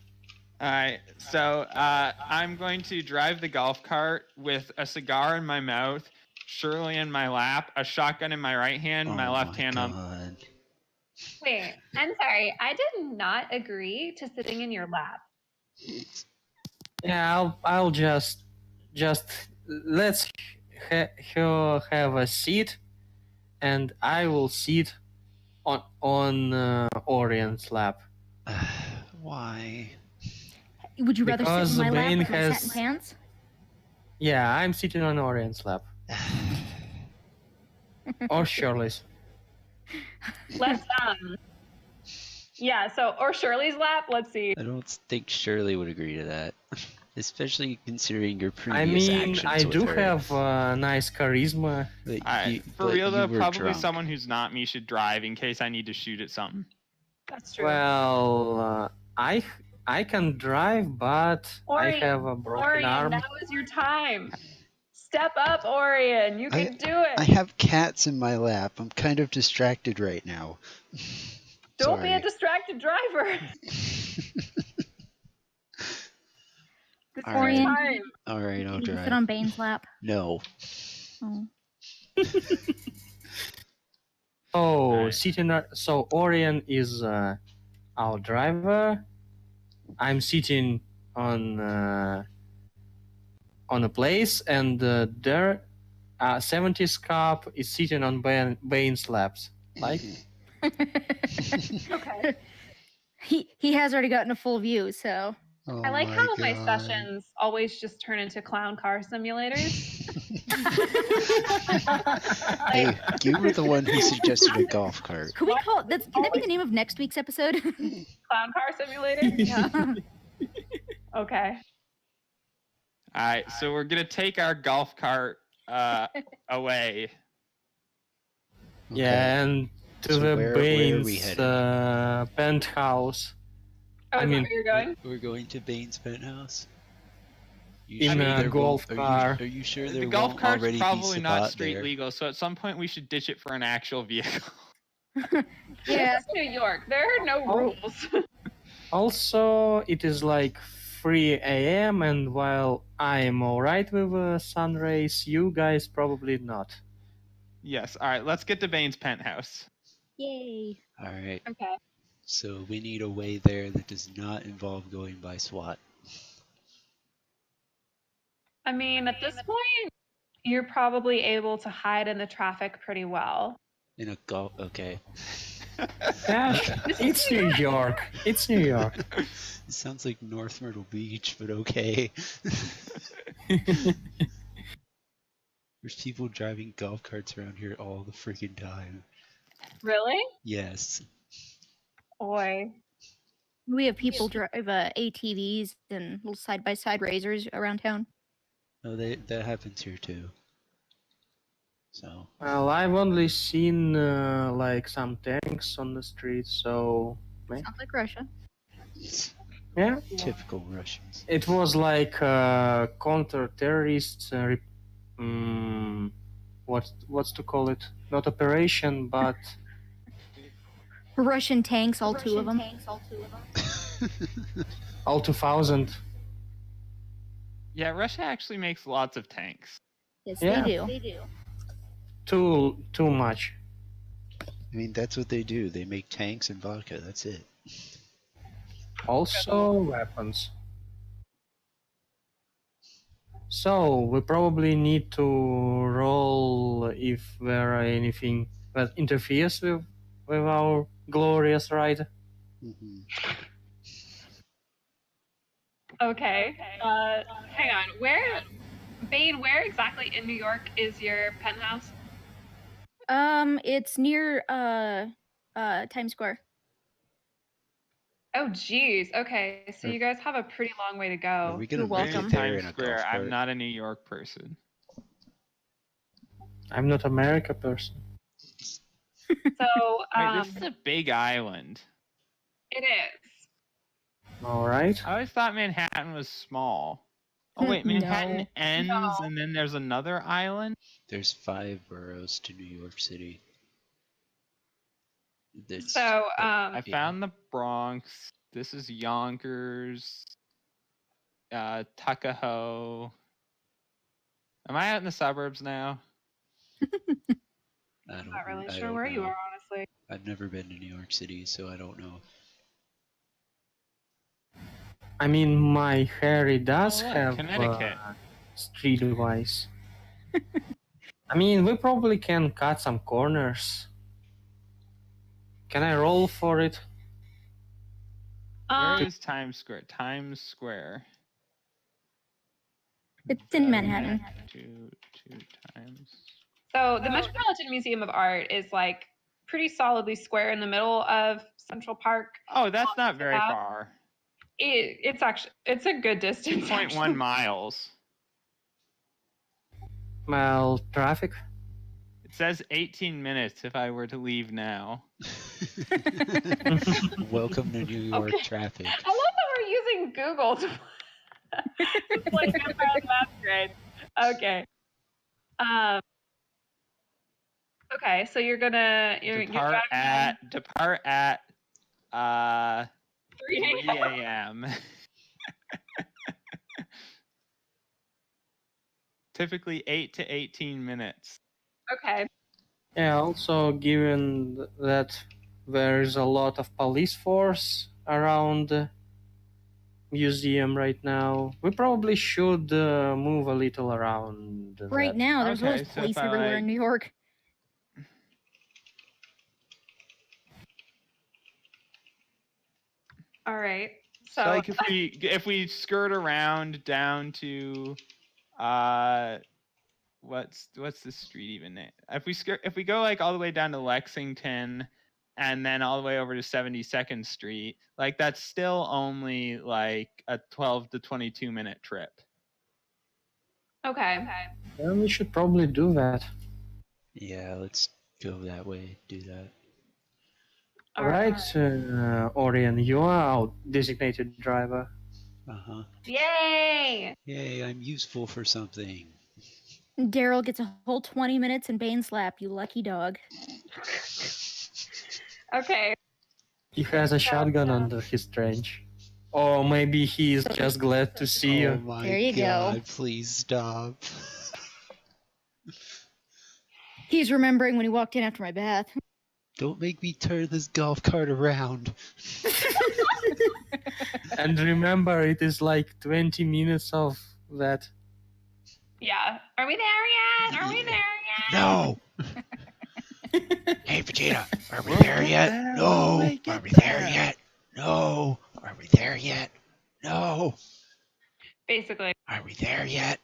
Alright, so I'm going to drive the golf cart with a cigar in my mouth, Shirley in my lap, a shotgun in my right hand, my left hand on. Wait, I'm sorry. I did not agree to sitting in your lap. Yeah, I'll just let's her have a seat, and I will sit on Orion's lap. Why? Would you rather Because sit in my lap Bane with my has- satin pants? Yeah, I'm sitting on Orian's lap. Or Shirley's. Let's yeah, so or Shirley's lap, let's see. I don't think Shirley would agree to that, especially considering your previous I mean, actions I with do her. have nice charisma. But For but real you though, were probably drunk. someone who's not me should drive in case I need to shoot at something. That's true. Well, I can drive, but I Orion, have a broken Orion, arm. now is your time. Step up, Orion. You can do it. I have cats in my lap. I'm kind of distracted right now. Don't be a Sorry. distracted driver. This All is your right. time. All right, I'll You can drive. sit on Bane's lap. No. Oh. Oh, Alright. so Orion is our driver. I'm sitting on a place, and there 70s cop is sitting on Bane's laps. Like, Okay. He has already gotten a full view, so Oh I like how my God. sessions always just turn into clown car simulators. Hey, you were the one who suggested a golf cart. could we call can that be the name of next week's episode? Clown car simulator? Yeah. Okay. All right, so we're gonna take our golf cart away. yeah, and to So the where are we Bane's headed? penthouse. Oh, I is that mean- where you're going? We're going to Bane's penthouse. In a there golf won't- car. Are you sure The there golf won't cart's already probably be not spot street there? legal, so at some point we should ditch it for an actual vehicle. Yeah, it's New York. There are no rules. Also, it is like 3 a.m. and while I'm alright with sun rays, you guys probably not. Yes. All right, let's get to Bane's penthouse. Yay. All right. Okay. So we need a way there that does not involve going by SWAT. I mean, at this point, you're probably able to hide in the traffic pretty well. In a golf. Okay. Gosh, it's New York. It's New York. It sounds like North Myrtle Beach, but okay. There's people driving golf carts around here all the freaking time. Really? Yes. Boy. We have people drive ATVs and little side-by-side razors around town. No, that happens here too. So. Well, I've only seen like some tanks on the street, so Sounds like Russia. yeah. Typical Russians. It was like counter-terrorist. What's to call it? Not operation, but Russian tanks, all two of them. all 2,000. Yeah, Russia actually makes lots of tanks. Yes, Yeah. they do. Too much. I mean, that's what they do. They make tanks and vodka. That's it. Also weapons. So we probably need to roll if there are anything that interferes with our glorious ride. Mhm. Okay. Hang on. Bane, where exactly in New York is your penthouse? It's near Times Square. Oh, geez. Okay. So you guys have a pretty long way to Are go. we gonna You're make welcome. it there in Times a Square. golf I'm cart? not a New York person. I'm not America person. So Wait, this is a big island. it is. All right. I always thought Manhattan was small. Oh wait, No. Manhattan ends, No. and then there's another island. There's 5 boroughs to New York City. It's- So I found the Bronx. This is Yonkers. Tuckahoe. Am I out in the suburbs now? I'm not really I sure don't where you know. are, honestly. I've never been to New York City, so I don't know. I mean, my Harry does Oh, look, have Connecticut. streetwise. I mean, we probably can cut some corners. Can I roll for it? Where is Times Square? Times Square. It's in Manhattan. Two times. So the Metropolitan Museum of Art is like pretty solidly square in the middle of Central Park. Oh, that's not very far. It's a good distance. 2.1 miles. Well, traffic. It says 18 minutes if I were to leave now. Welcome to New York traffic. I love that we're using Google to like Masquerade. Okay. Okay, so you're depart at 3 a.m. Typically 8 to 18 minutes. Okay. Yeah, also given that there's a lot of police force around the museum right now, we probably should move a little around. Right now, there's always police everywhere in New York. All right. So like if we skirt around down to what's the street even name? If we go like all the way down to Lexington and then all the way over to 72nd Street, like that's still only like a 12 to 22 minute trip. Okay. Well, we should probably do that. Yeah, let's go that way. Do that. All right, Orion, you are our designated driver. Uh-huh. Yay! Yay, I'm useful for something. Daryl gets a whole 20 minutes in Bane's lap, you lucky dog. Okay. He has a shotgun under his trench. Or maybe he's just glad to see you. Oh my There you God, go. please stop. He's remembering when he walked in after my bath. Don't make me turn this golf cart around. And remember, it is like 20 minutes of that. Yeah. Are we there yet? Are we there yet? No! Hey, Vegeta, are we there yet? No! Are we there yet? No! Are we there yet? No! Basically. Are we there yet?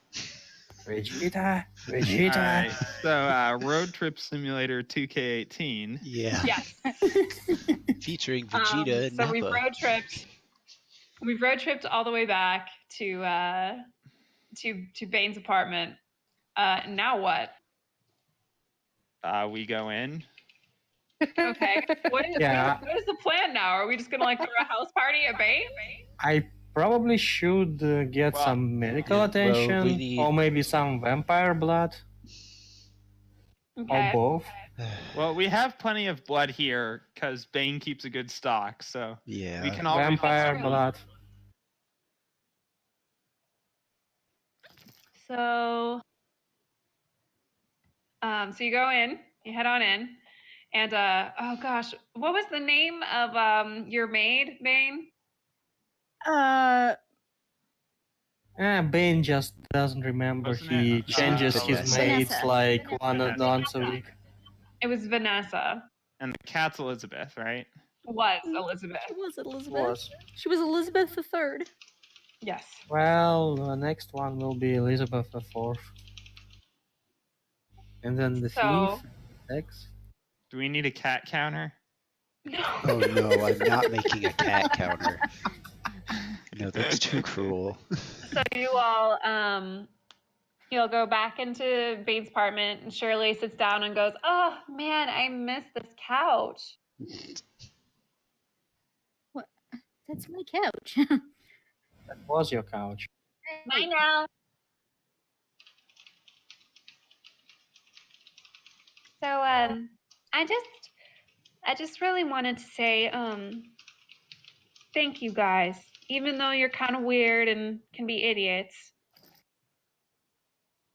Vegeta. All right. So, Road Trip Simulator 2K18. Yeah. Yes. Featuring Vegeta and so Nappa. we've road tripped all the way back to Bane's apartment. Now what? We go in. Okay. What is the plan now? Are we just gonna like throw a house party at Bane? I probably should get some medical attention, or maybe some vampire blood, or both. Well, we have plenty of blood here because Bane keeps a good stock, so yeah, we can all vampire blood. So, so you go in, you head on in, and oh gosh, what was the name of your maid, Bane? Bane just doesn't remember. He changes his maids like once a week. It was Vanessa. And the cat's Elizabeth, right? Was Elizabeth. She was Elizabeth. She was Elizabeth III. Yes. Well, the next one will be Elizabeth IV. And then the thief, X. Do we need a cat counter? No. Oh no, I'm not making a cat counter. No, that's too cruel. So you all you'll go back into Bane's apartment, and Shirley sits down and goes, "Oh man, I miss this couch." What? That's my couch. That was your couch. Mine now. So I just really wanted to say thank you guys, even though you're kind of weird and can be idiots.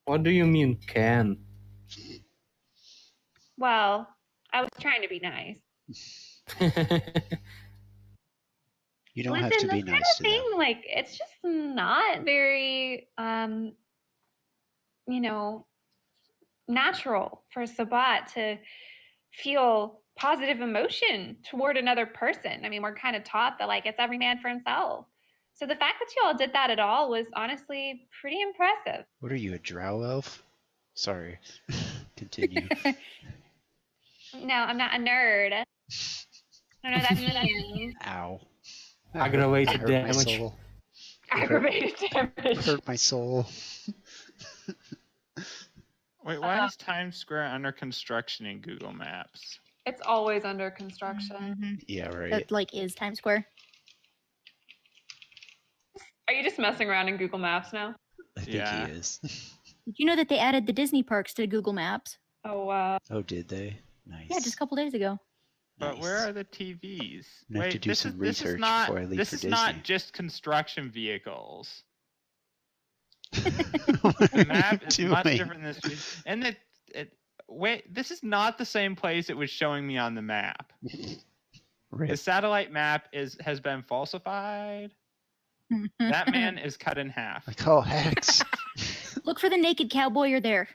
What do you mean, can? Well, I was trying to be nice. You don't have to be nice to them. Like, it's just not very, natural for Sabat to feel positive emotion toward another person. I mean, we're kind of taught that like it's every man for himself. So the fact that you all did that at all was honestly pretty impressive. What are you, a drow elf? Sorry. Continue. No, I'm not a nerd. I don't know what that means. Ow. Aggravated Hurt my damage. soul. Aggravated damage. Hurt my soul. Wait, why is Times Square under construction in Google Maps? It's always under construction. Yeah, right. That like is Times Square. Are you just messing around in Google Maps now? I think Yeah. he is. Did you know that they added the Disney parks to Google Maps? Oh, wow. Oh, did they? Nice. Yeah, just a couple days ago. But Nice. where are the TVs? I'm gonna have to do some research before I leave this for is Disney. not just construction vehicles. What The are map you is much doing? different than this. And wait, this is not the same place it was showing me on the map. Rip. The satellite map has been falsified. That man is cut in half. I call hacks. Look for the naked cowboy. You're there.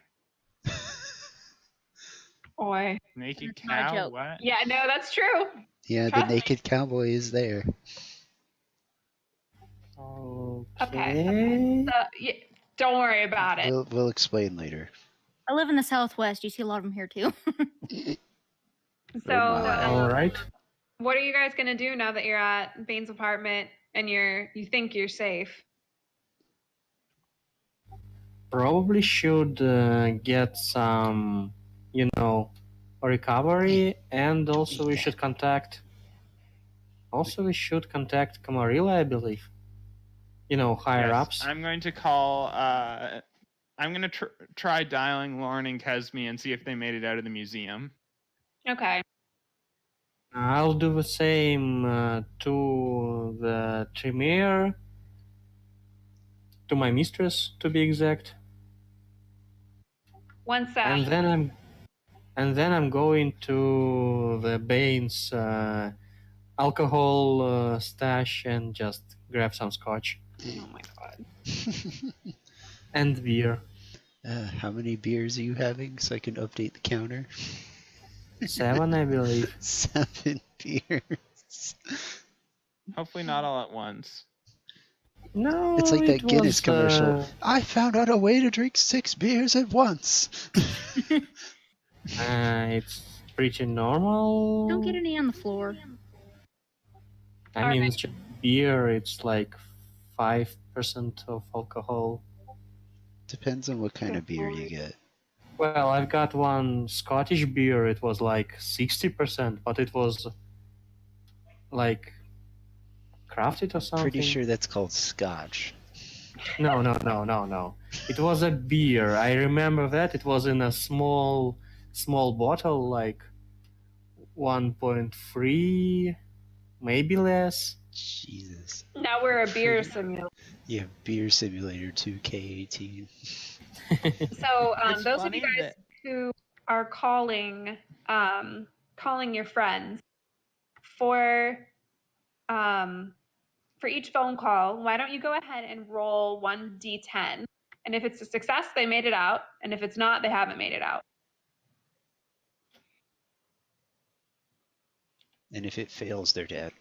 Boy. Naked That's not a cow? joke. What? Yeah, no, that's true. Yeah, Trust the me. naked cowboy is there. Okay. Yeah, don't worry about it. We'll explain later. I live in the Southwest. You see a lot of them here too. So, Oh my. All right. what are you guys gonna do now that you're at Bane's apartment and you think you're safe? Probably should get some, recovery, and also we should contact. Also, we should contact Camarilla, I believe. Higher Yes, ups. I'm going to call. I'm going to try dialing Lauren and Kesme and see if they made it out of the museum. Okay. I'll do the same to the Tremere, to my mistress, to be exact. One sec. And then I'm going to the Bane's alcohol stash and just grab some scotch Oh my god. and beer. How many beers are you having so I can update the counter? 7, I believe. 7 beers. Hopefully not all at once. No, It's like that it Guinness was, commercial. I found out a way to drink 6 beers at once. It's pretty normal. Don't get any on the floor. I mean, it's just beer. It's like 5% of alcohol. Depends on what kind of beer you get. Well, I've got one Scottish beer. It was like 60%, but it was like crafted or something. Pretty sure that's called scotch. No. It was a beer. I remember that. It was in a small bottle, like 1.3, maybe less. Jesus. Now we're a beer simulator. Yeah, Beer Simulator 2K18. So It's those of funny you guys that- who are calling your friends for each phone call, why don't you go ahead and roll 1d10? And if it's a success, they made it out, and if it's not, they haven't made it out. And if it fails, they're dead.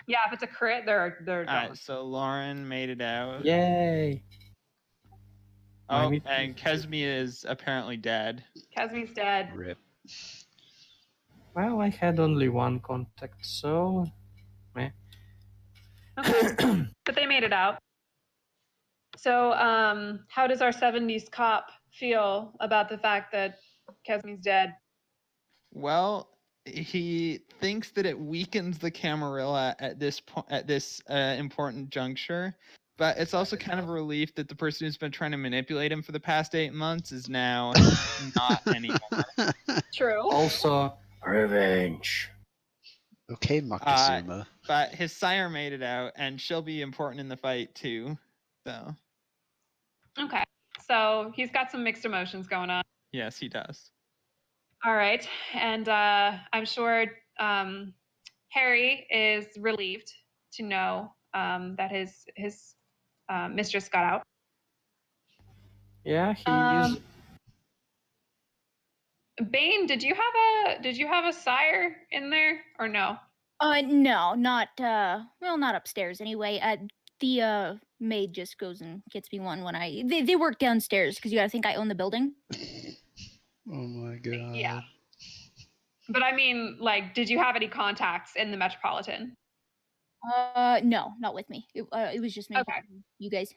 Yeah, if it's a crit, they're All done. right, so Lauren made it out. Yay! Oh, Maybe- and Kesme is apparently dead. Kesme's dead. Rip. Well, I had only one contact, so Okay. But they made it out. So how does our 70s cop feel about the fact that Kesme's dead? Well, he thinks that it weakens the Camarilla at this point, at this important juncture. But it's also kind of a relief that the person who's been trying to manipulate him for the past 8 months is now not anymore. True. also revenge. Okay, Moctezuma. But his sire made it out, and she'll be important in the fight too. So Okay. So he's got some mixed emotions going on. yes, he does. All right. And I'm sure Harry is relieved to know that his mistress got out. Yeah, he is. Bane, did you have a sire in there or no? No, not not upstairs anyway. The maid just goes and gets me one when they work downstairs because you gotta think I own the building. Oh my god. Yeah. But I mean, like, did you have any contacts in the Metropolitan? No, not with me. It was just me. Okay. You guys.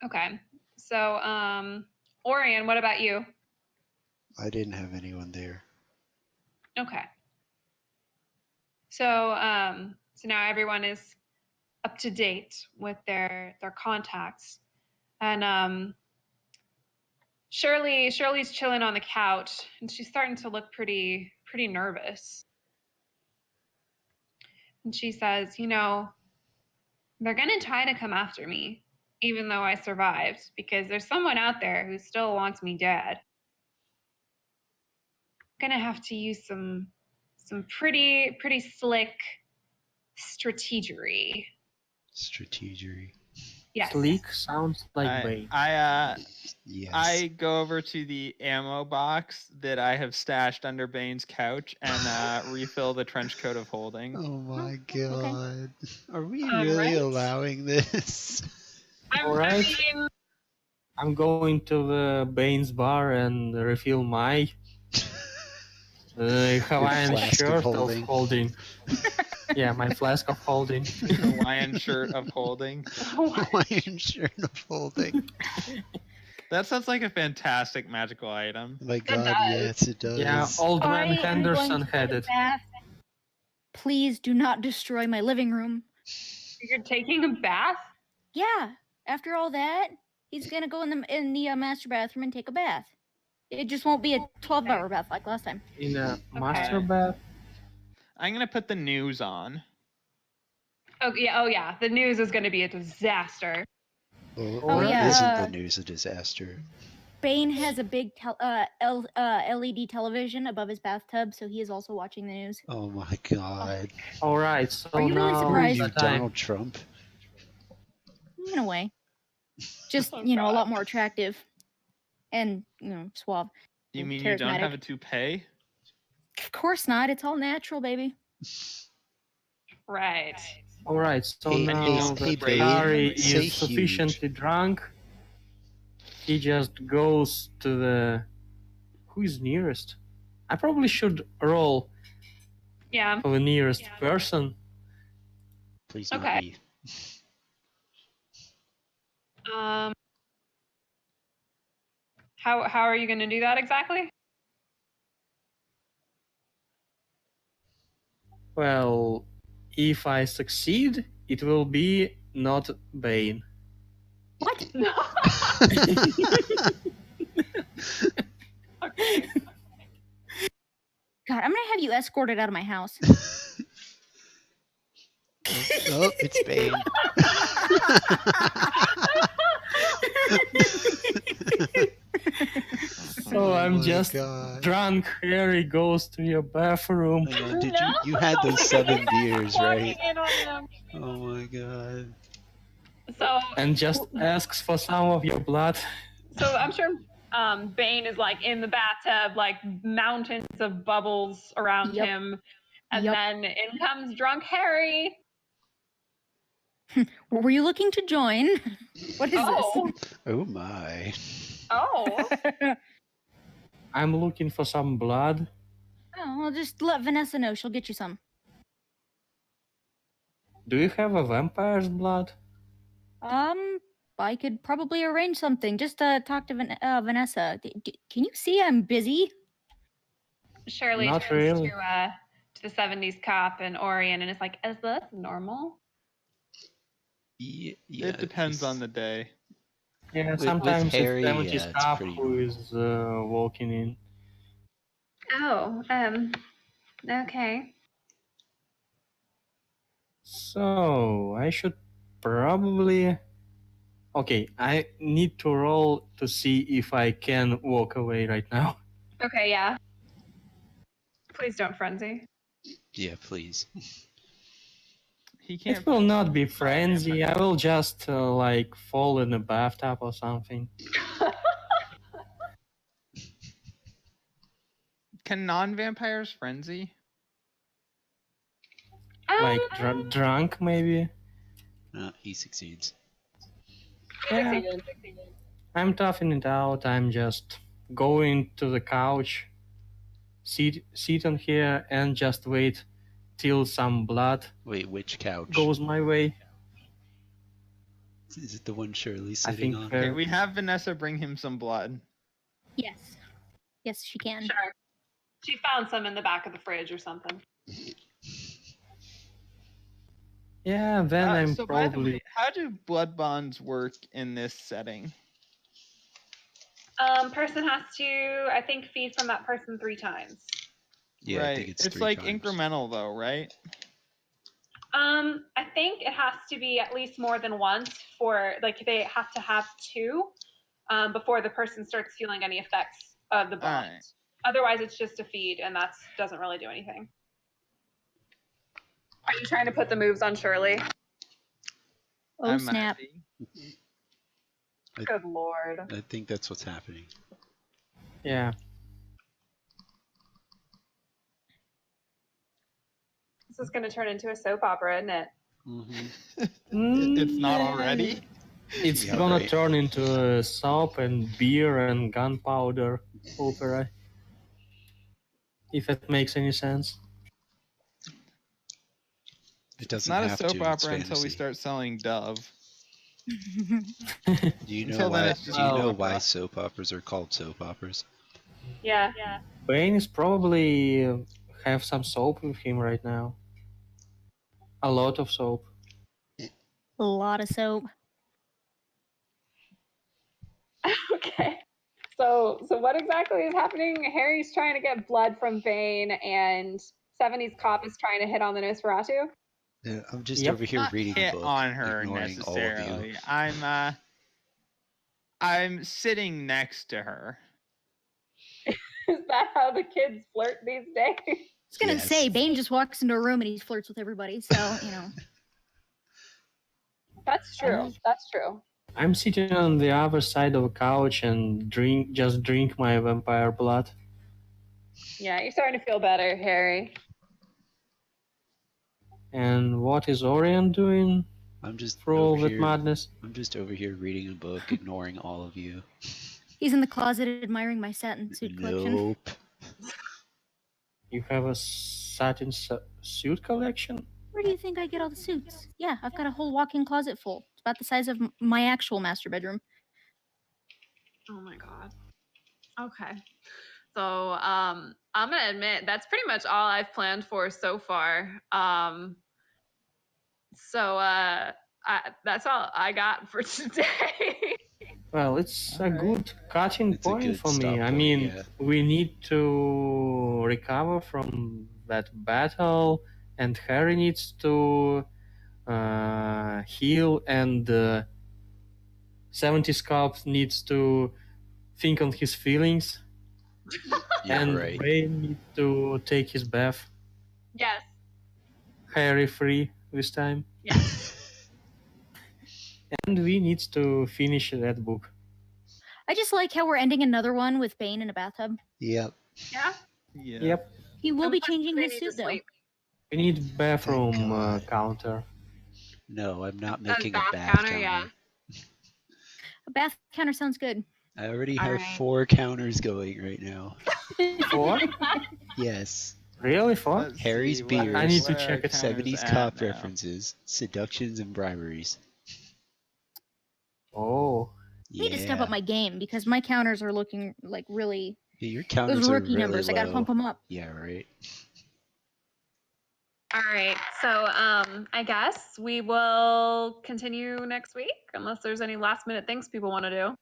Okay. So, Orion, what about you? I didn't have anyone there. Okay. So, so now everyone is up to date with their contacts, and Shirley's chilling on the couch, and she's starting to look pretty nervous. And she says, "You know, they're gonna try to come after me, even though I survived, because there's someone out there who still wants me dead. I'm gonna have to use some pretty slick strategery." Strategery. Yes. Sleek sounds like Bane. Yes. I go over to the ammo box that I have stashed under Bane's couch and refill the trench coat of holding. Oh my god. Okay. Are we really allowing this? Alright. I'm going to the Bane's bar and refill my Hawaiian shirt of holding. Yeah, my flask of holding. Hawaiian shirt of holding. Hawaiian shirt of holding. That sounds like a fantastic magical item. My god, yes, it does. Yeah, old man Henderson had it. Please do not destroy my living room. You're taking a bath? Yeah. After all that, he's gonna go in the master bathroom and take a bath. It just won't be a 12-hour bath like last time. In a master bath? I'm gonna put the news on. Oh yeah. The news is gonna be a disaster. Or isn't the news a disaster? Bane has a big LED television above his bathtub, so he is also watching the news. Oh my god. Alright, so are you really surprised? Are you Donald Trump? In a way. Just, a lot more attractive. And, suave. You mean you don't have a toupee? Of course not. It's all natural, baby. Right. Alright, so now that Harry is sufficiently drunk, he just goes to the... Who is nearest? I probably should roll for the nearest person. Please not me. How are you going to do that exactly? Well, if I succeed, it will be not Bane. What? No. Okay. God, I'm gonna have you escorted out of my house. Oh, it's Bane. So I'm just drunk. Harry goes to your bathroom. Did you had those 7 beers, right? Oh my god. So and just asks for some of your blood. So I'm sure Bane is like in the bathtub, like mountains of bubbles around him, and then in comes drunk Harry. Were you looking to join? What is this? Oh my. Oh. I'm looking for some blood. Oh, well, just let Vanessa know. She'll get you some. Do you have a vampire's blood? I could probably arrange something. Just talk to Vanessa. Can you see I'm busy? Shirley Not turns really. to the 70s cop and Orion, and it's like, is this normal? Yeah, it depends on the day. Yeah, With sometimes Harry, it's cop who is walking in. Oh, okay. So, I should probably... Okay, I need to roll to see if I can walk away right now. Okay, yeah. Please don't frenzy. Yeah, please. He can't. It will not be frenzy. I will just like fall in a bathtub or something. Can non-vampires frenzy? Like drunk, maybe? He succeeds. Yeah. I'm toughing it out. I'm just going to the couch, sit on here, and just wait till some blood Wait, which couch? goes my way. Is it the one Shirley's sitting on? Okay, we have Vanessa bring him some blood. Yes. Yes, she can. Sure. She found some in the back of the fridge or something. Yeah, then I'm so probably... by the way, how do blood bonds work in this setting? Person has to, I think, feed from that person 3 times. Yeah, right. I think it's 3 like times. incremental though, right? I think it has to be at least more than once for, like, they have to have 2 before the person starts feeling any effects of the bond. Right. Otherwise, it's just a feed, and that doesn't really do anything. Are you trying to put the moves on Shirley? Oh, snap. Good Lord. I think that's what's happening. Yeah. This is going to turn into a soap opera, isn't it? It's not already? It's gonna turn into a soap and beer and gunpowder opera. If it makes any sense. It doesn't it's not have a soap to, opera until we start selling Dove. Do you know why soap operas are called soap operas? Yeah. Bane is probably have some soap with him right now. A lot of soap. A lot of soap. Okay. So what exactly is happening? Harry's trying to get blood from Bane, and 70s Cop is trying to hit on the Nosferatu? Yeah, I'm just over here reading a book, on her ignoring necessarily. all of you. I'm sitting next to her. Is that how the kids flirt these days? I was gonna say, Bane just walks into a room and he flirts with everybody, so, you know. That's true. That's true. I'm sitting on the other side of a couch and drink my vampire blood. Yeah, you're starting to feel better, Harry. And what is Orion doing? I'm just for all that madness. I'm just over here reading a book, ignoring all of you. He's in the closet admiring my satin suit collection. Nope. You have a satin suit collection? Where do you think I get all the suits? Yeah, I've got a whole walk-in closet full. It's about the size of my actual master bedroom. Oh my god. Okay. So, I'm gonna admit that's pretty much all I've planned for so far. That's all I got for today. Well, it's a good cutting point for me. I mean, we need to recover from that battle, and Harry needs to heal, and 70 Sculpt needs to think on his feelings. And Bane needs to take his bath. Yes. Harry free this time. Yes. And we need to finish that book. I just like how we're ending another one with Bane in a bathtub. Yep. Yeah? Yep. He will be changing his suit, though. We need bathroom counter. No, I'm not making a bath counter. Yeah. A bath counter sounds good. I already have 4 counters going right now. 4? Yes. Really? 4? Harry's beers. I need to check it. 70s cop references, seductions, and briberies. Oh. I need to step up my game because my counters are looking like really. Yeah, your counters those rookie are really numbers. Low. I gotta pump them up. Yeah, right. All right. So, I guess we will continue next week, unless there's any last minute things people want to do.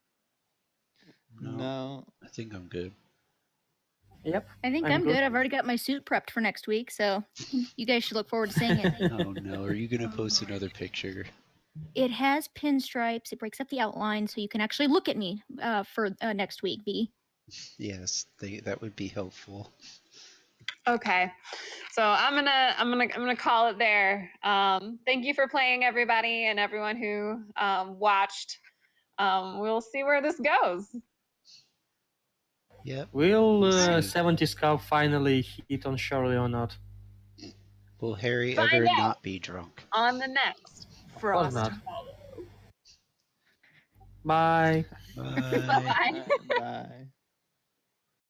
No. I think I'm good. Yep. I think I'm good. I've already got my suit prepped for next week, so you guys should look forward to seeing it. Oh no, are you gonna post another picture? It has pinstripes. It breaks up the outline, so you can actually look at me for next week, V. Yes, that would be helpful. Okay, so I'm gonna call it there. Thank you for playing, everybody, and everyone who watched. We'll see where this goes. Yep. Will 70 Scout finally hit on Shirley or not? Will Harry Find ever out. not be drunk? On the next course Frost not. Hollow. Bye. Bye. Bye. Bye.